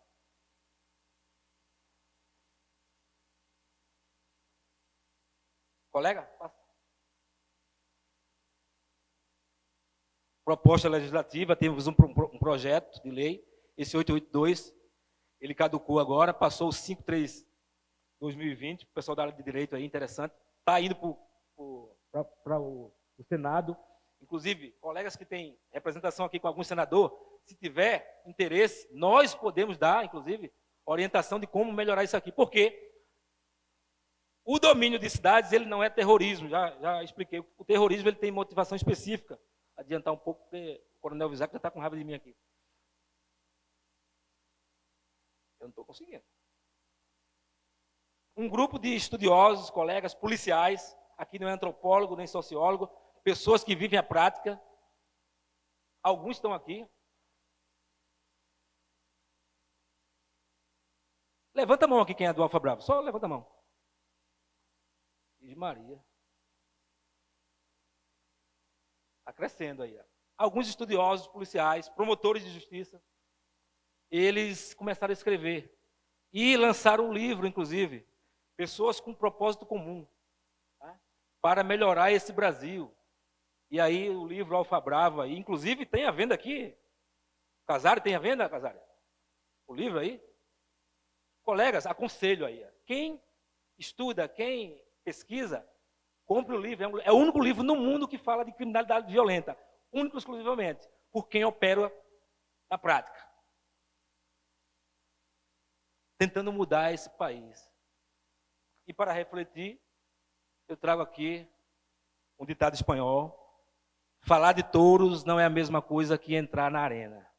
Colega? Passa. Proposta legislativa, temos um projeto de lei, esse 882, ele caducou agora, passou o 53/2020, o pessoal da área de direito aí, interessante, está indo para o Senado. Inclusive, colegas que têm representação aqui com algum senador, se tiver interesse, nós podemos dar, inclusive, orientação de como melhorar isso aqui. Por quê? O domínio de cidades, ele não é terrorismo, já expliquei. O terrorismo ele tem motivação específica. Adiantar um pouco, porque o coronel Visac já está com raiva de mim aqui. Eu não estou conseguindo. Um grupo de estudiosos, colegas, policiais, aqui não é antropólogo, nem sociólogo, pessoas que vivem a prática, alguns estão aqui. Levanta a mão aqui quem é do Alfa Bravo, só levanta a mão. Maria. Está crescendo aí. Ó. alguns estudiosos policiais, promotores de justiça, eles começaram a escrever e lançaram um livro, inclusive, Pessoas com Propósito Comum, tá? Para melhorar esse Brasil. E aí o livro Alfa Brava, inclusive tem à venda aqui. Casares, tem à venda, Casares? O livro aí? Colegas, aconselho aí. Quem estuda, quem pesquisa, compre o livro. É o único livro no mundo que fala de criminalidade violenta. Único exclusivamente. Por quem opera na prática. Tentando mudar esse país. E para refletir, eu trago aqui um ditado espanhol. Falar de touros não é a mesma coisa que entrar na arena.